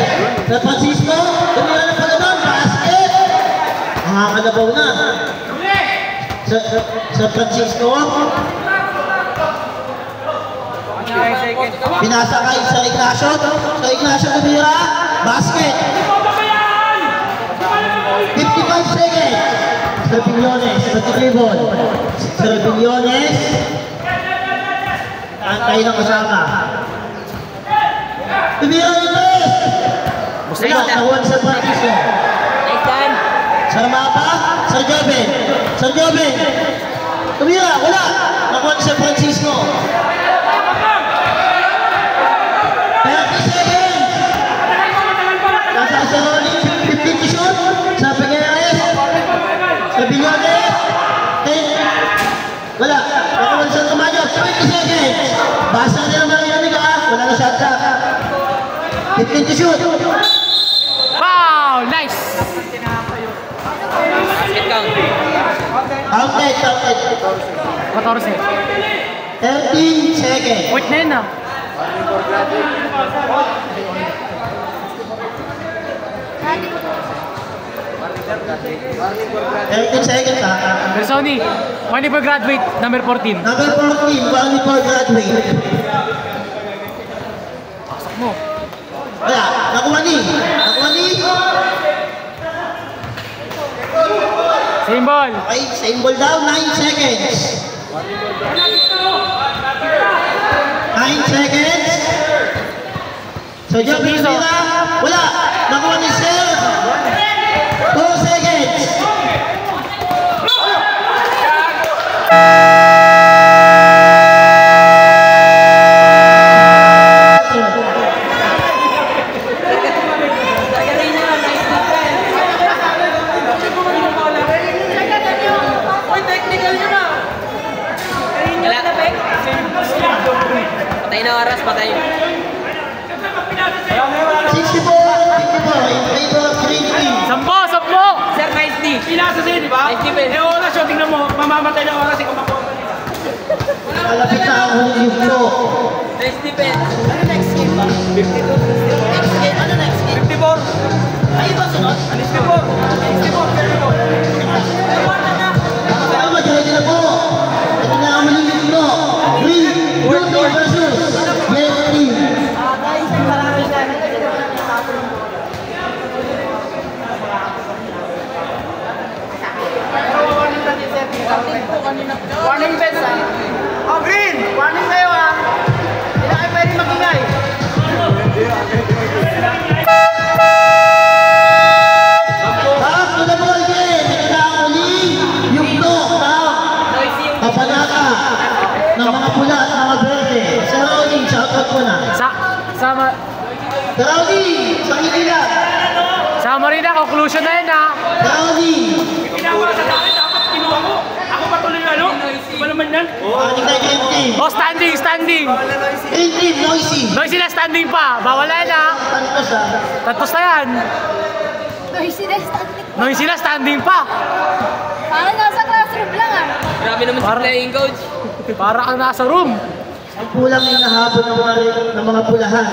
San Francisco, tumira na pala doon. Basket. Nakakalabaw na. San Francisco. Pinasa kay sa Ignacio. Sa Ignacio tumira. Basket. 55 seconds. Sa Binyones. Pag-dribble. Sa Binyones. Antay ng kasama. Tumira yung tres. Wala, nakuha sa Francisco. Nice time. Sir Mapa. Sir Joven. Tumira. Wala. Nakuha sa Francisco. 30 seconds. Nasa sa Rolling. 15 to shoot. Sa Figueres. Sa Binyones. 10. Wala. Nakuha sa Tumayo. 20 seconds. Basa nila mga to shot clock. 15 to shoot. Wow! Nice! Basket count. Outlet. 14. 13 seconds. Wait na yun ah. Seconds ha. Sony, one for graduate, number 14. Number 14, one for graduate. Pasok mo. Wala, nakuha ni. Same ball. Okay, same ball daw, 9 seconds. 9 seconds. So, Joe Pinamira, wala, nakuha ni Sir. 2 seconds. Patay na oras, patay. 64 in favor of Green Team. Sampo! Sir, nice D. Pinasa sa'yo, di ba? Nice defense. Eh, oras yun, tingnan mo. Mamamatay na oras, ikaw makuha. Malapit na ang huling yugto. Nice defense. 54. Ay, ba sunod? 54. Ay, mag-ready na po. Ito na ang huling yugto. Green Team versus Red Team. Warning fence, ah. Oh, green! Warning kayo, ah. Hindi na kayo pwede magingay. Back to the ball game. Ito na ang huling yugto. Kapanaka ng mga pula at mga verde. Sa Rowling, shoutout ko na. Sama Sa Rowling, sa Kitila. rin na, conclusion na yun ah. Sa Rowling. Ginawa sa akin, dapat kinuha ko. Ako patuloy ano? Ba naman yan? Ating kay Green Team. Oh, standing! Green Team, noisy. Noisy na standing pa. Bawal na yan ah. Tantos ha. Tatos na yan. Noisy na standing. Noisy na standing pa. Parang nasa classroom lang ah. Grabe naman si playing coach. Para kang nasa room. Ang pulang hinahabol ng mga pulahan.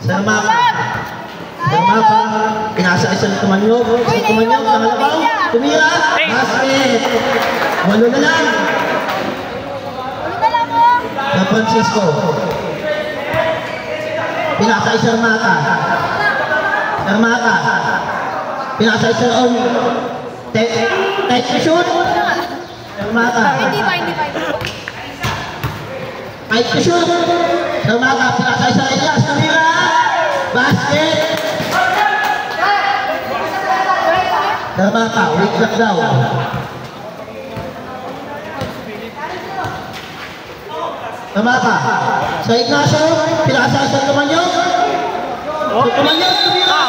Sir Maka. Sir Maka, pinasa isang tumanyog. Isang tumanyog, nakalabaw. Tumira. Basket. 8 na lang. Ulit na lang oh. San Francisco. Pinasa isang Maka. Sir Maka. Pinasa isang Omi. Take to shoot. Sir Maka. Hindi pa. Ay, to shoot. Sir Maka, pinasa isang Elias. Tumira. Basket. Sir Maka, weak block daw. Sir Maka, sa Ignacio, pinasa isang Tumanyog. Tumanyog, tumira.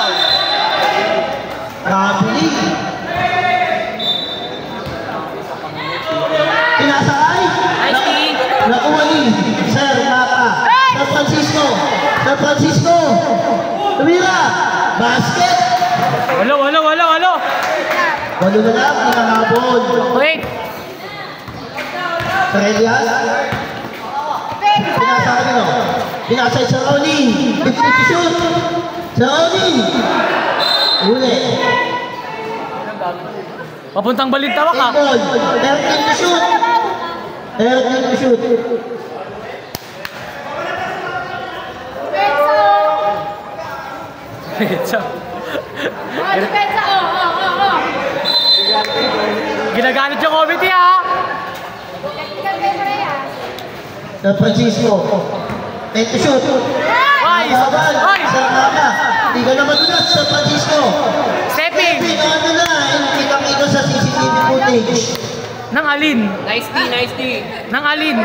Rabili. Pinasa ay. Nice D. Nakuha ni Sir Maka. San Francisco. Tumira. Basket. Walo. 8 na lang, hinahabol. Wait. Sir Elias. Pinasa ka nyo. Pinasa Sir Oni. 50 to shoot. Sir Oni. Uli. Papuntang Balintawak ah. Ball. 13 to shoot. 13 to shoot. Depensa. Depensa. Ginagamit yung committee ah. San Francisco. 10 to shoot. Wise. Habal. Sir Maka. Hindi ka naman ulat, San Francisco. Stepping. Ano na, hindi kita sa CCTV footage. Nang alin? Nice D. Nang alin?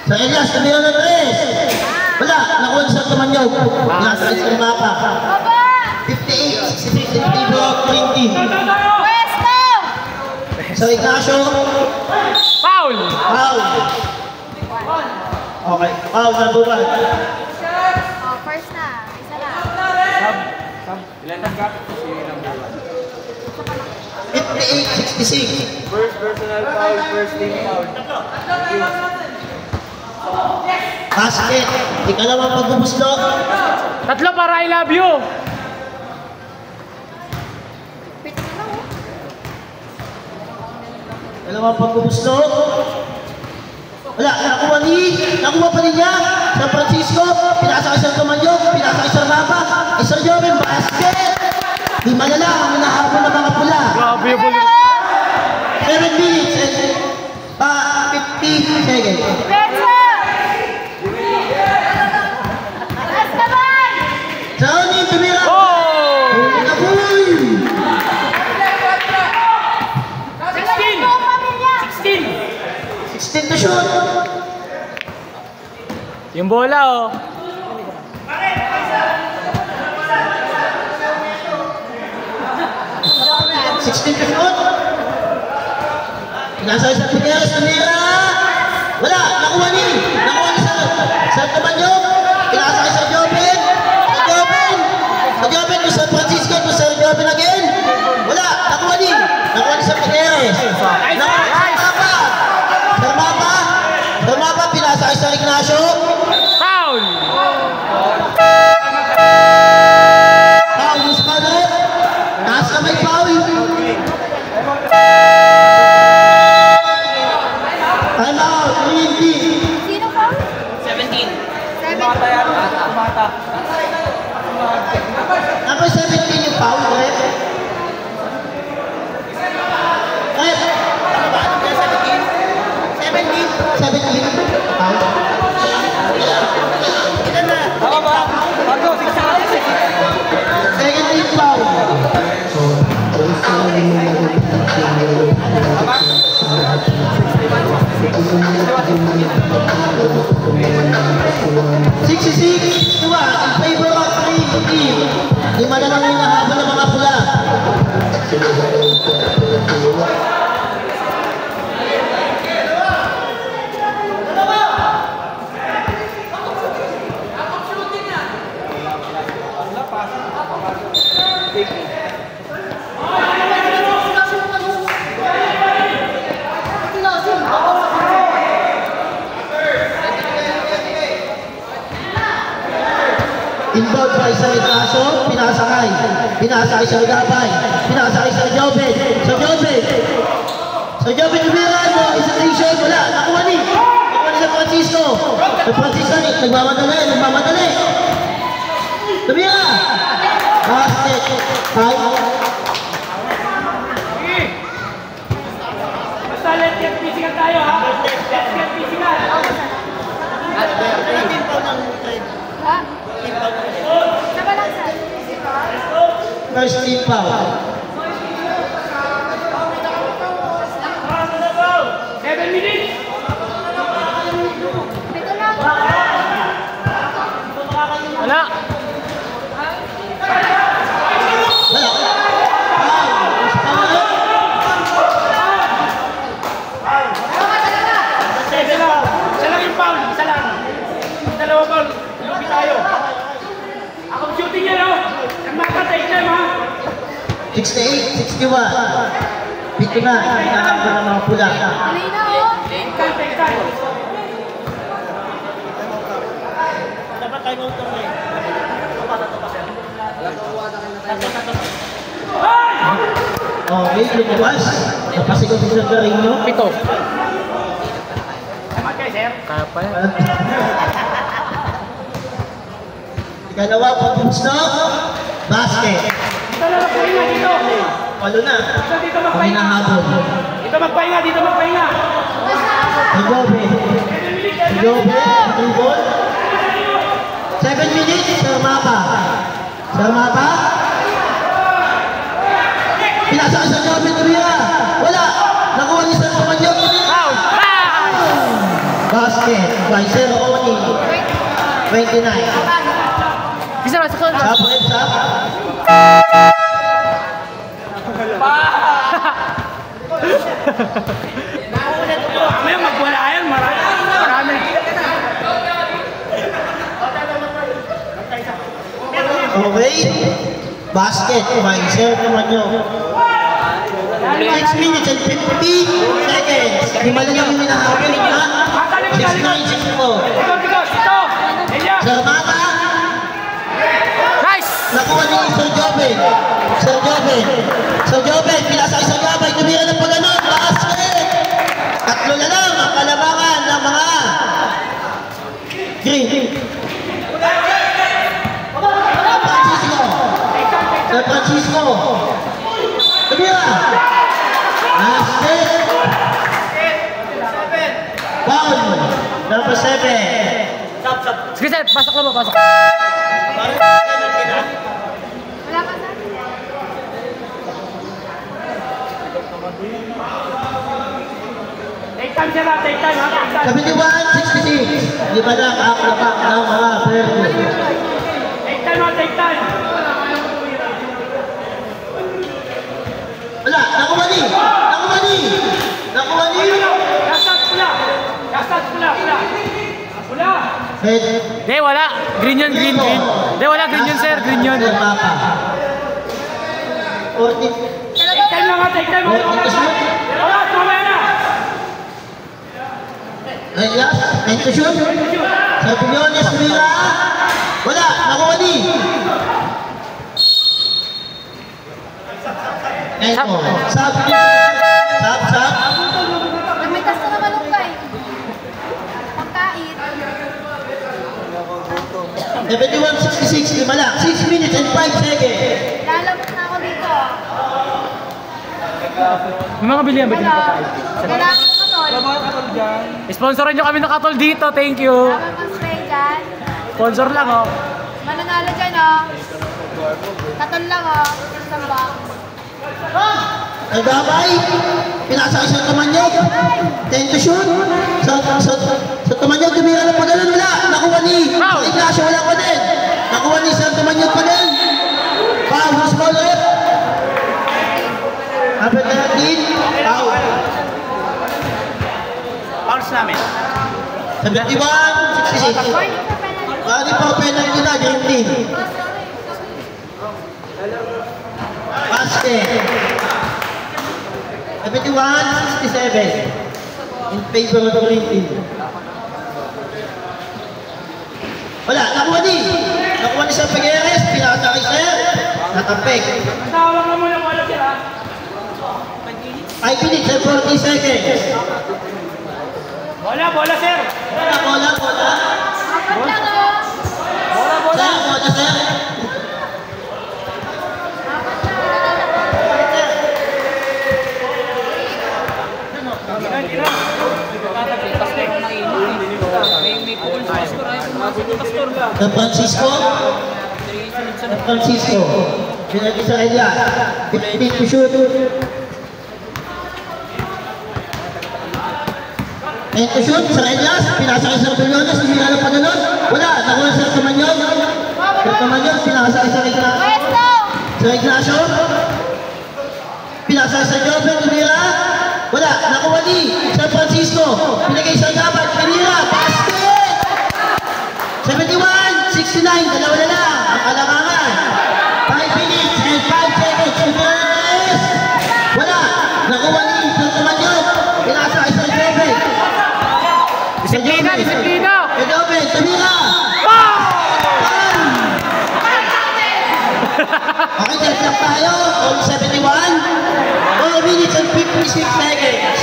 Sa Elias, tumira ng 3. Wala, nakuha sa Tumanyog. Nasa Sir Maka. 58-66 in favor of Green Team. Pwesto! Sir Ignacio. Foul! Foul. Okay, foul number 1. Oh, first na. Isa na. Ilan tanggap? Si number 1. 58-66. First personal foul, first team foul. Basket. Ikalawang pagbubusto. Tatlo para I love you! Pito na lang, oh. Ikalawang pagbubusto. Wala, nakuha pa rin niya. San Francisco, pinasa kay San Tomanyog, pinasa kay Sir Mapa, kay Sir Joven, basket! Lima na lang ang hinahabol ng mga pula. Grabe yung bulo. 7 minutes and 50 seconds. Depensa! Last naman! Sony, tumira! Oh! Nabuy! 16! Ang pamilya! 16 to shoot. Yung bola, oh. Sixteen to shoot. Nasa isang Pigueros, tumira! Wala, nakuha ni Sir Tomanyog, pinasa kay Sir Joven, Sir Joven to San Francisco, to Sir Joven again. Wala, nakuha ni Sir Pigueros. Sir Mapa, pinasa kay Sir Ignacio. Foul! Foul, yung padre. Taas kamay, foul. Time out, 20. Sino pa? 17. 7. Tumata. Number 17 yung foul, Rep. Rep. Ano ba? Number 17? 17. Foul. Ilan na? Tama ba? Bago, 6 seconds. Second team foul. Sixty-six to 1 in favor of Green Team. Lima na lang yung nahabol ng mga pula. Inbound by Sir Ignacio, pinasa kay Sir Gabay, pinasa kay Sir Joven, tumira mo, isa station, wala, nakuha ni San Francisco, nagmamadali, tumira, basket, time, Basta let's get physical tayo, ha? Let's get physical. Ha? Isa ba lang, sir? first team foul. 7 minutes. Pito lang. Wala! Wala. Isa lang yung foul. Isa lang. Dalawa foul. Lupi tayo. Ako shooting yan, oh. Nagmakatay na, ha? 68, 61. Pito na, hinahabol ng mga pula. Tuloy na, oh. Take time. Okay, lumabas. Napasigaw si Sir Garino. Pito. Tama kayo, sir. Kaya pa yan. Ikalawa, pagbusto, basket. Dito na magpahinga, dito. Walo na. Dito Ang magpahinga. hinahabol. Dito magpahinga, dito magpahinga. Jobe. Jobe, dribble. 7 minutes, Sir Mapa. Pinasa ka sa Jobe, tumira. Wala. Nakuha ni Sir Tomanyog. Foul! Basket by Sir Oni. 29. Bisa masuk ke Sab, rep, sab. Ngayon, magwala yan. Marami. Okay. Basket. Serve naman nyo. 6 minutes and 50 seconds. Lima lang yung minahapin, ha? 6-9, 6-4. Sir Mata. Nice! Nakuha ni Sir Joven. Sir Joven. Sir Joven, pinasa Sir Joven. Tumira ng pag-anon. Basket. Tatlo na lang ang kalabangan ng mga green. Francisco. Sir Francisco. Tumira. Basket. Foul. Number 7. Sige, sir. Pasok na ba? Pasok. Wala ka sa Take time sila, take time ha, take time. 71-66. Di ba na kakapak ng mga players? Take time ha, take time. Wala, nakumani! Nakumani! Nakumani! Gastat pula. Gastat pula, pula. Pula. Head. Hindi, wala. Green yun, green, green. Hindi, wala. Green yun, sir. Green yun. Sir Maka. 40. Take time lang ha, take time. Wala, mamaya na. Elias, and to shoot. Sir Pillones, Mira. Wala, nakumani! Eto, sub. Sub. Namitas na naman ng guy. Pagkain. 71-66, lima lang. 6 minutes and 5 seconds. Lalabot na ako dito. May mga bilihan ba dito pa tayo? Lalaki ng katol. Sponsoran nyo kami ng katol dito. Thank you. Tama pa spray dyan. Sponsor lang, oh. Mananalo dyan, oh. Katol lang, oh. Isang box. Ay babay, pinasa isang Tumanyog. 10 to shoot. Sa Tumanyog, tumira na pa ganun, wala. Nakuha ni Sir Ignacio, wala pa din. Nakuha ni Sir Tumanyog pa din. Foul, who's called it? Kapit na natin. Foul. Fouls namin. 71-66. Bali pa penalty na, game team. Basket. 71-67 in favor of the green team. Wala, nakuha ni Sir Figueres, pinasa kay Sir, natapik. Tawag na muna wala sila. 5 minutes and 40 seconds. Bola sir. Bola. Apat lang, oh. Sir, bola sir. San Francisco. Pinagi sa kanya. 15 to shoot. And to shoot sa Elias. Pinasa kay Sir Pillones. Hindi na pa ganun. Wala. Nakuha Sir Tumanyog. Sir Tumanyog. Pinasa kay Sir Ignacio. Pwesto! Sir Ignacio. Pinasa kay Sir Joven. Tumira. Wala. Nakuha ni San Francisco. Pinagay sa dapat. Pinira. Basket! 71-69. Dalawa na lang. Ang kalamangan. 5 minutes and 5 seconds. Tumires. Wala. Nakuha ni Sir Tumanyog. Pinasa kay Sir Joven. Disiplina, disiplina. Sir Joven. Tumira. Okay, check lang tayo. On 71. 4 minutes and 56 seconds.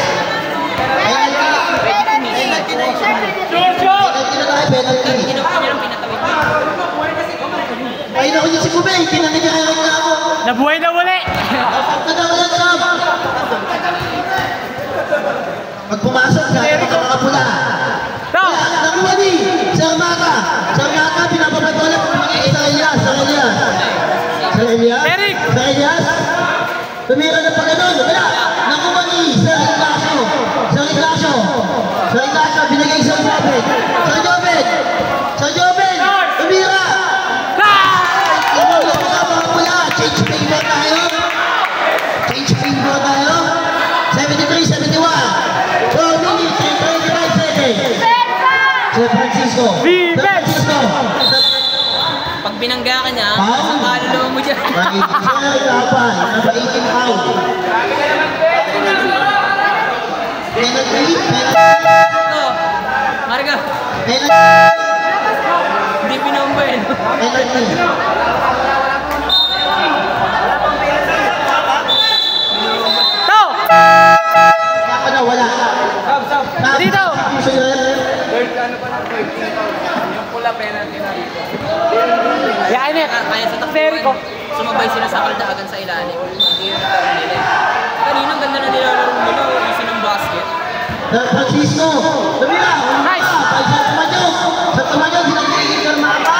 Penalty na tayo, penalty. Ay, naku niya si Kubay. Pinangyayari na ako. Nabuhay na muli. Nadawalan sab. Pag pumasok ka, makakapula. Wala, nakuha ni Sir Maka. Sir Maka, pinapapatulan ko Sir Elias. Sir Elias. Tumira na pa ganun. Wala, nakuha ni Sir Ignacio. Sir Ignacio, binigay sa Joven. Sir Joven, tumira. Inulo ko nga mga pula. Change favor tayo. 73-73. Francisco. Defense! Sir Francisco. Pag binangga ka niya, Foul. sa kaluluwa mo dyan. Sir Gabay. Number 18 foul. Penalty. Ito, Marga, Penalty. hindi pinomba eh. Penalty. To! Ako na, wala. Dito. Yan eh. Kaya sa Very ko. takbuhan, sumabay sila sa kaldahagan sa ilalim. Hindi yung nagkaroon nila. Kanina, ang ganda na nilalaro nila. Isin ng basket. Sir Francisco. Tumira. Nice. Sa Tumanyo. Sa Tumanyo, sinagiging karmapa.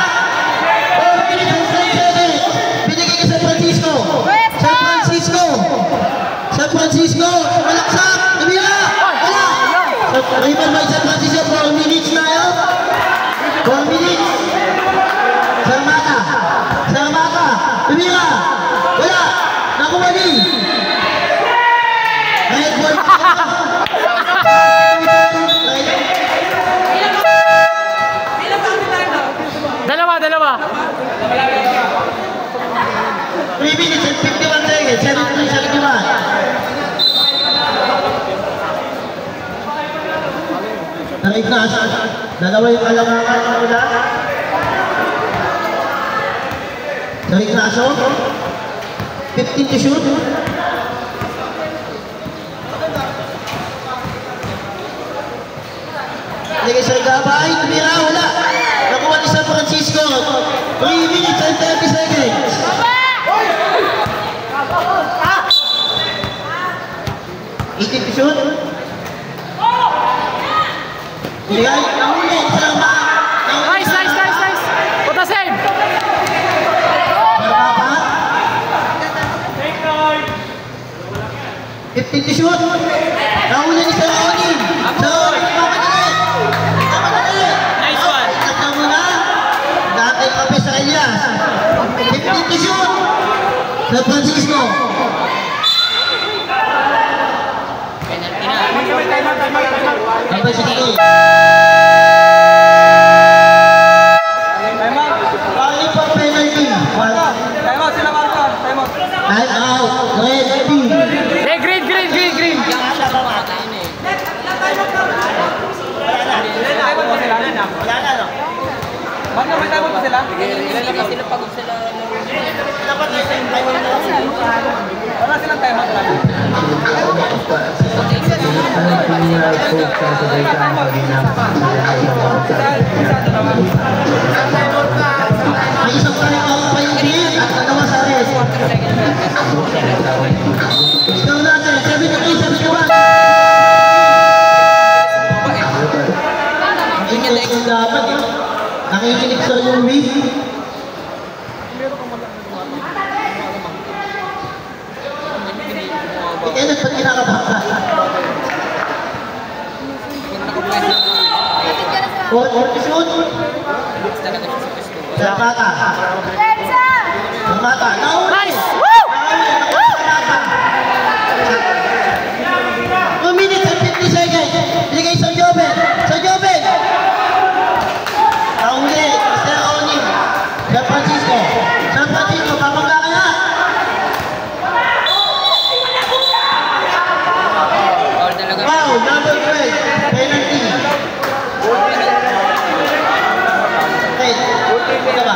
Oh, binigay sa binigay ka sa Francisco. San Francisco. San Francisco. Malaksak. Tumira. Wala. Rival by San Francisco. 4 minutes na yun. 4 minutes. Sir Mata. Sir Mata. Tumira. Wala. Nakuha ni. Red ball. Dalawa. 3 minutes and 51 seconds. 73-71. Ignacio, dalawa yung alangakan na mula. Sir Ignacio, 15 to shoot. Sige, Sir Gabay, tumira, wala. Nakuha ni San Francisco. 3 minutes and 30 seconds. Itin to shoot. Bigay, nahuli, sama. Nice. What a save! Berapa? 15 to shoot. Nahuli ni Sir Onin. Sir Onin, mamadali. Nice one. Nagka muna. Dati kape sa Elias. 15 to shoot. Sir Francisco. Penalty na. Number 16. Balik pa penalty. Time out. Red team. Hey, green. Yung siya sa mga tayo na eh. Ilan lang sila pagod sila. May isang time out pa yung green at dalawa sa red. Score natin. 73-71. Nakikinig yung dapat eh. Nakikinig sa yung week. Kailan ba't kinakabahan? Or to shoot. Sir Mata. Sir Mata. Nice! Woo! 2 minutes and 50 seconds. Binigay sa Joven. Sa Joven. Nahuli. Sir Onin. Sir Francisco. Sir Francisco, papangga ka na. Bawal talaga. Wow, number 12. Penalty. Red. Ito ba?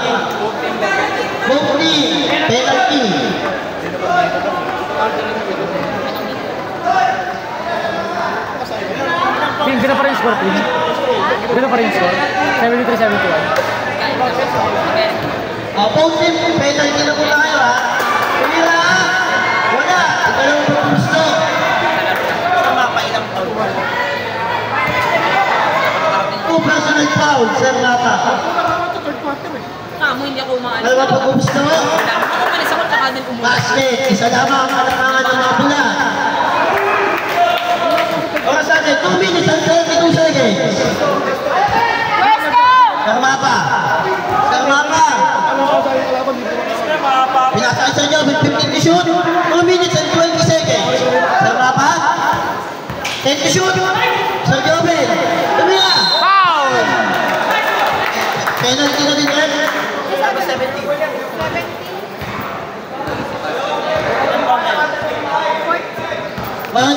Both team. Penalty. Ganda pa rin yung score, please. Ganda pa rin yung score. 73-71. Both team. Penalty na po tayo ha. Tumira. Wala. Ikalawang pagpusto. Two personal foul, Sir Mata. Kamo, hindi ako umaalis. Dalawang pagpusto. Ako malis ako, tsaka din umuwi. Basket. Isa lamang ang kalamangan ng mga pula. Oras natin, 2 minutes and 32 seconds. Sir Mapa. Sir Mapa. Pinasakay sa inyo with 15 to shoot. 2 minutes and 20 seconds. Sir Mapa. 10 to shoot. Sir Joven. Tumira. Foul! One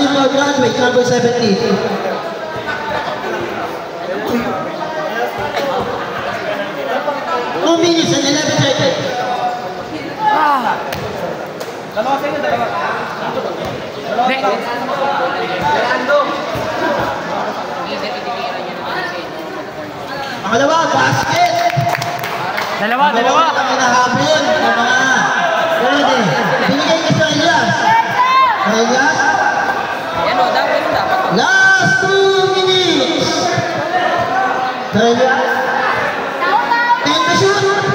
in for graduate, number 70. 2 minutes and 11 seconds. Pangalawa, basket. Dalawa. Ang hinahabol ng mga pwede. Binigay ka sa Elias. Elias? Yan o, dapat. Last 2 minutes. Sa Elias? 10 to shoot.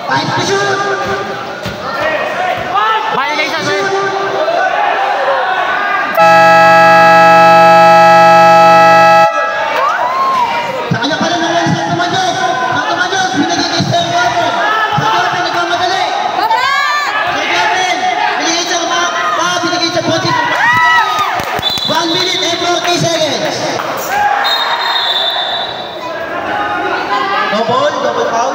5 to shoot. Violation, sir. Sa kanya pala naman sa tumadog. Ang tumadog, binigay kay Sir Gavin. Sir Gavin, nagmamadali. Sir Gavin, binigay sa binigay sa Pontis. 1 minute and 40 seconds. Double foul.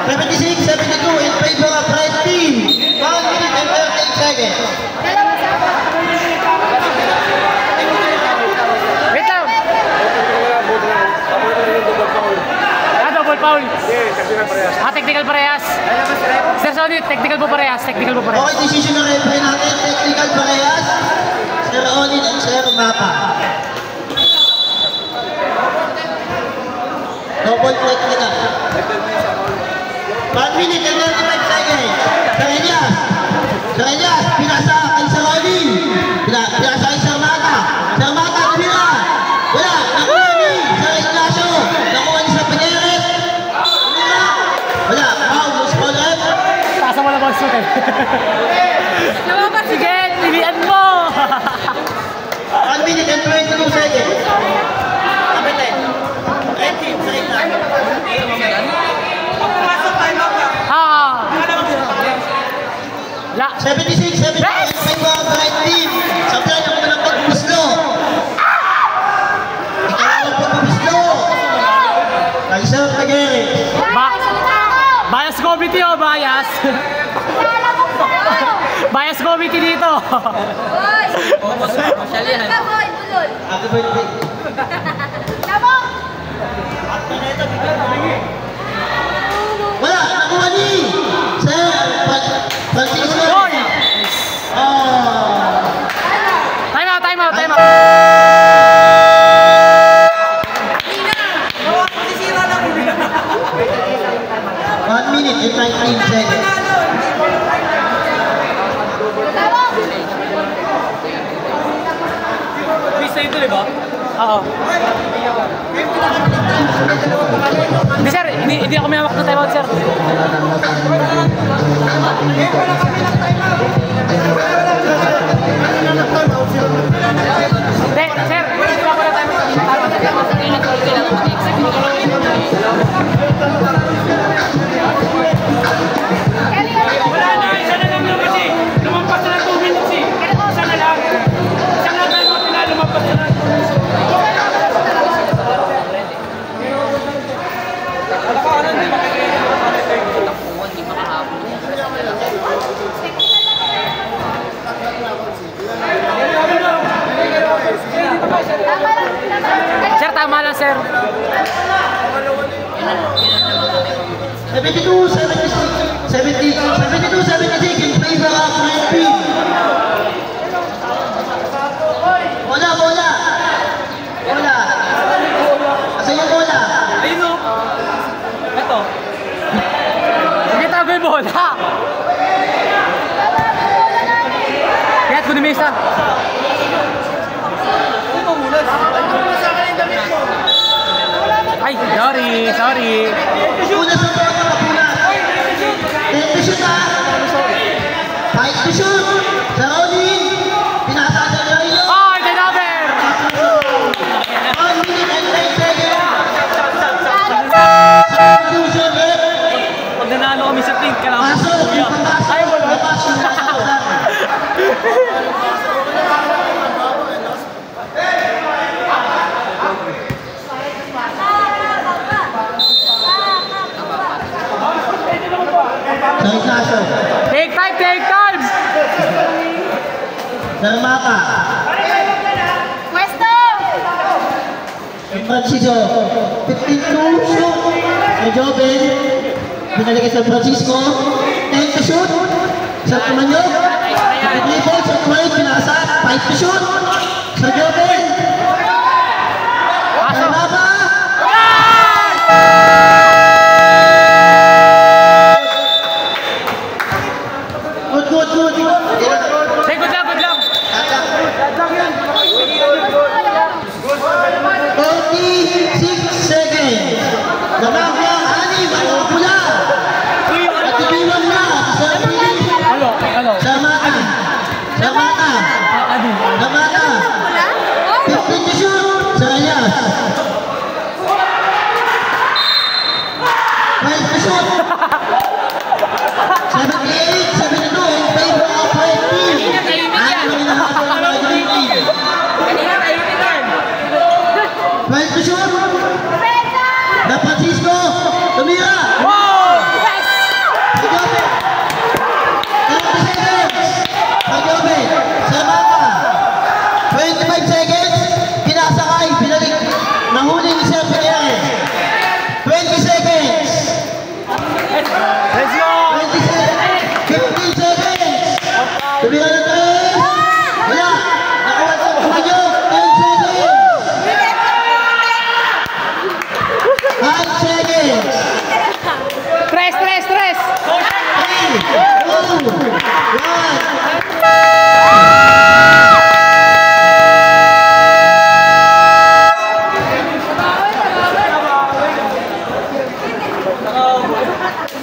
$76, 72 in favor of red team. 1 minute and 38 seconds. Wait lang. Double foul. Technical parehas. Sir Sonny, technical po parehas. Okay, decision ng referee natin. Technical parehas. Sir Onin and Sir Mapa. Double technical. 1 minute and 35 seconds. Sir Elias, pinasa kay Sir Onin. Pinasa kay Sir Mata. Sir Mata, tumira. Wala, nakuha ni Sir Ignacio. Nakuha ni Sir Piñeres. Tumira. Wala, foul, small rep. Tasa mo na ba shoot eh? Sige, pilihan mo! 1 minute and 22 seconds. Kapitay. Red team, sa ina. La. 76, 78, may mga right team. Sa plan yung mga pagbuslo. Ikaw ang pagbuslo. Kay Sir Piñeres. Bias committee o bias? Bias committee dito. Happy birthday. Wala, nakuha ni Sir Francisco. Time out. 1 minute and 19 seconds. Bisa itu di bawah? Oo. Hindi sir, hindi ako may hawak na timeout sir. Hindi, sir, hindi ako na timeout. Wala na, isa na lang naman kasi. Lumampas na lang 2 minutes eh. Isa na lang. Isa na lang mo pila, lumampas na lang. Sir, tama lang sir. 72, 76 in favor of red team. Bola. Asa yung bola? Ayun o. Ito. Hindi tago yung bola. Kaya ko na isa. Ay, sorry. Una sa bola, kapula. 10 to shoot ha. 5 to shoot. Pwesto! Francisco, 15 to shoot. Sa Joven, binalik kay San Francisco. 10 to shoot. Sa Tumanyog, 3 balls. Sa Tumanyog, pinasa. 5 to shoot. Sa Joven. Sa Baba. Good. Hey, good luck. 46 seconds. Nabaka, anim, ang pula. Natibiwan na. Ano? Samata. 15 to shoot. Sa Rayas. 12 to shoot. 78, 72 in favor of red team. Ano yung hinahabol ng mga green team? 12 to shoot. Na Francisco. Tumira. Pagyobe. 30 seconds. Pagyobe. Samata. 25 seconds. Pinasakay. Binalik. Nahuli ni Sir Figueres. 20 seconds. Let's go! 20 seconds. 15 seconds. Tumira na 3. Wala. Nakuha sa Tumanyog. 10 seconds. 5 seconds. Tres! 3, 2, 1.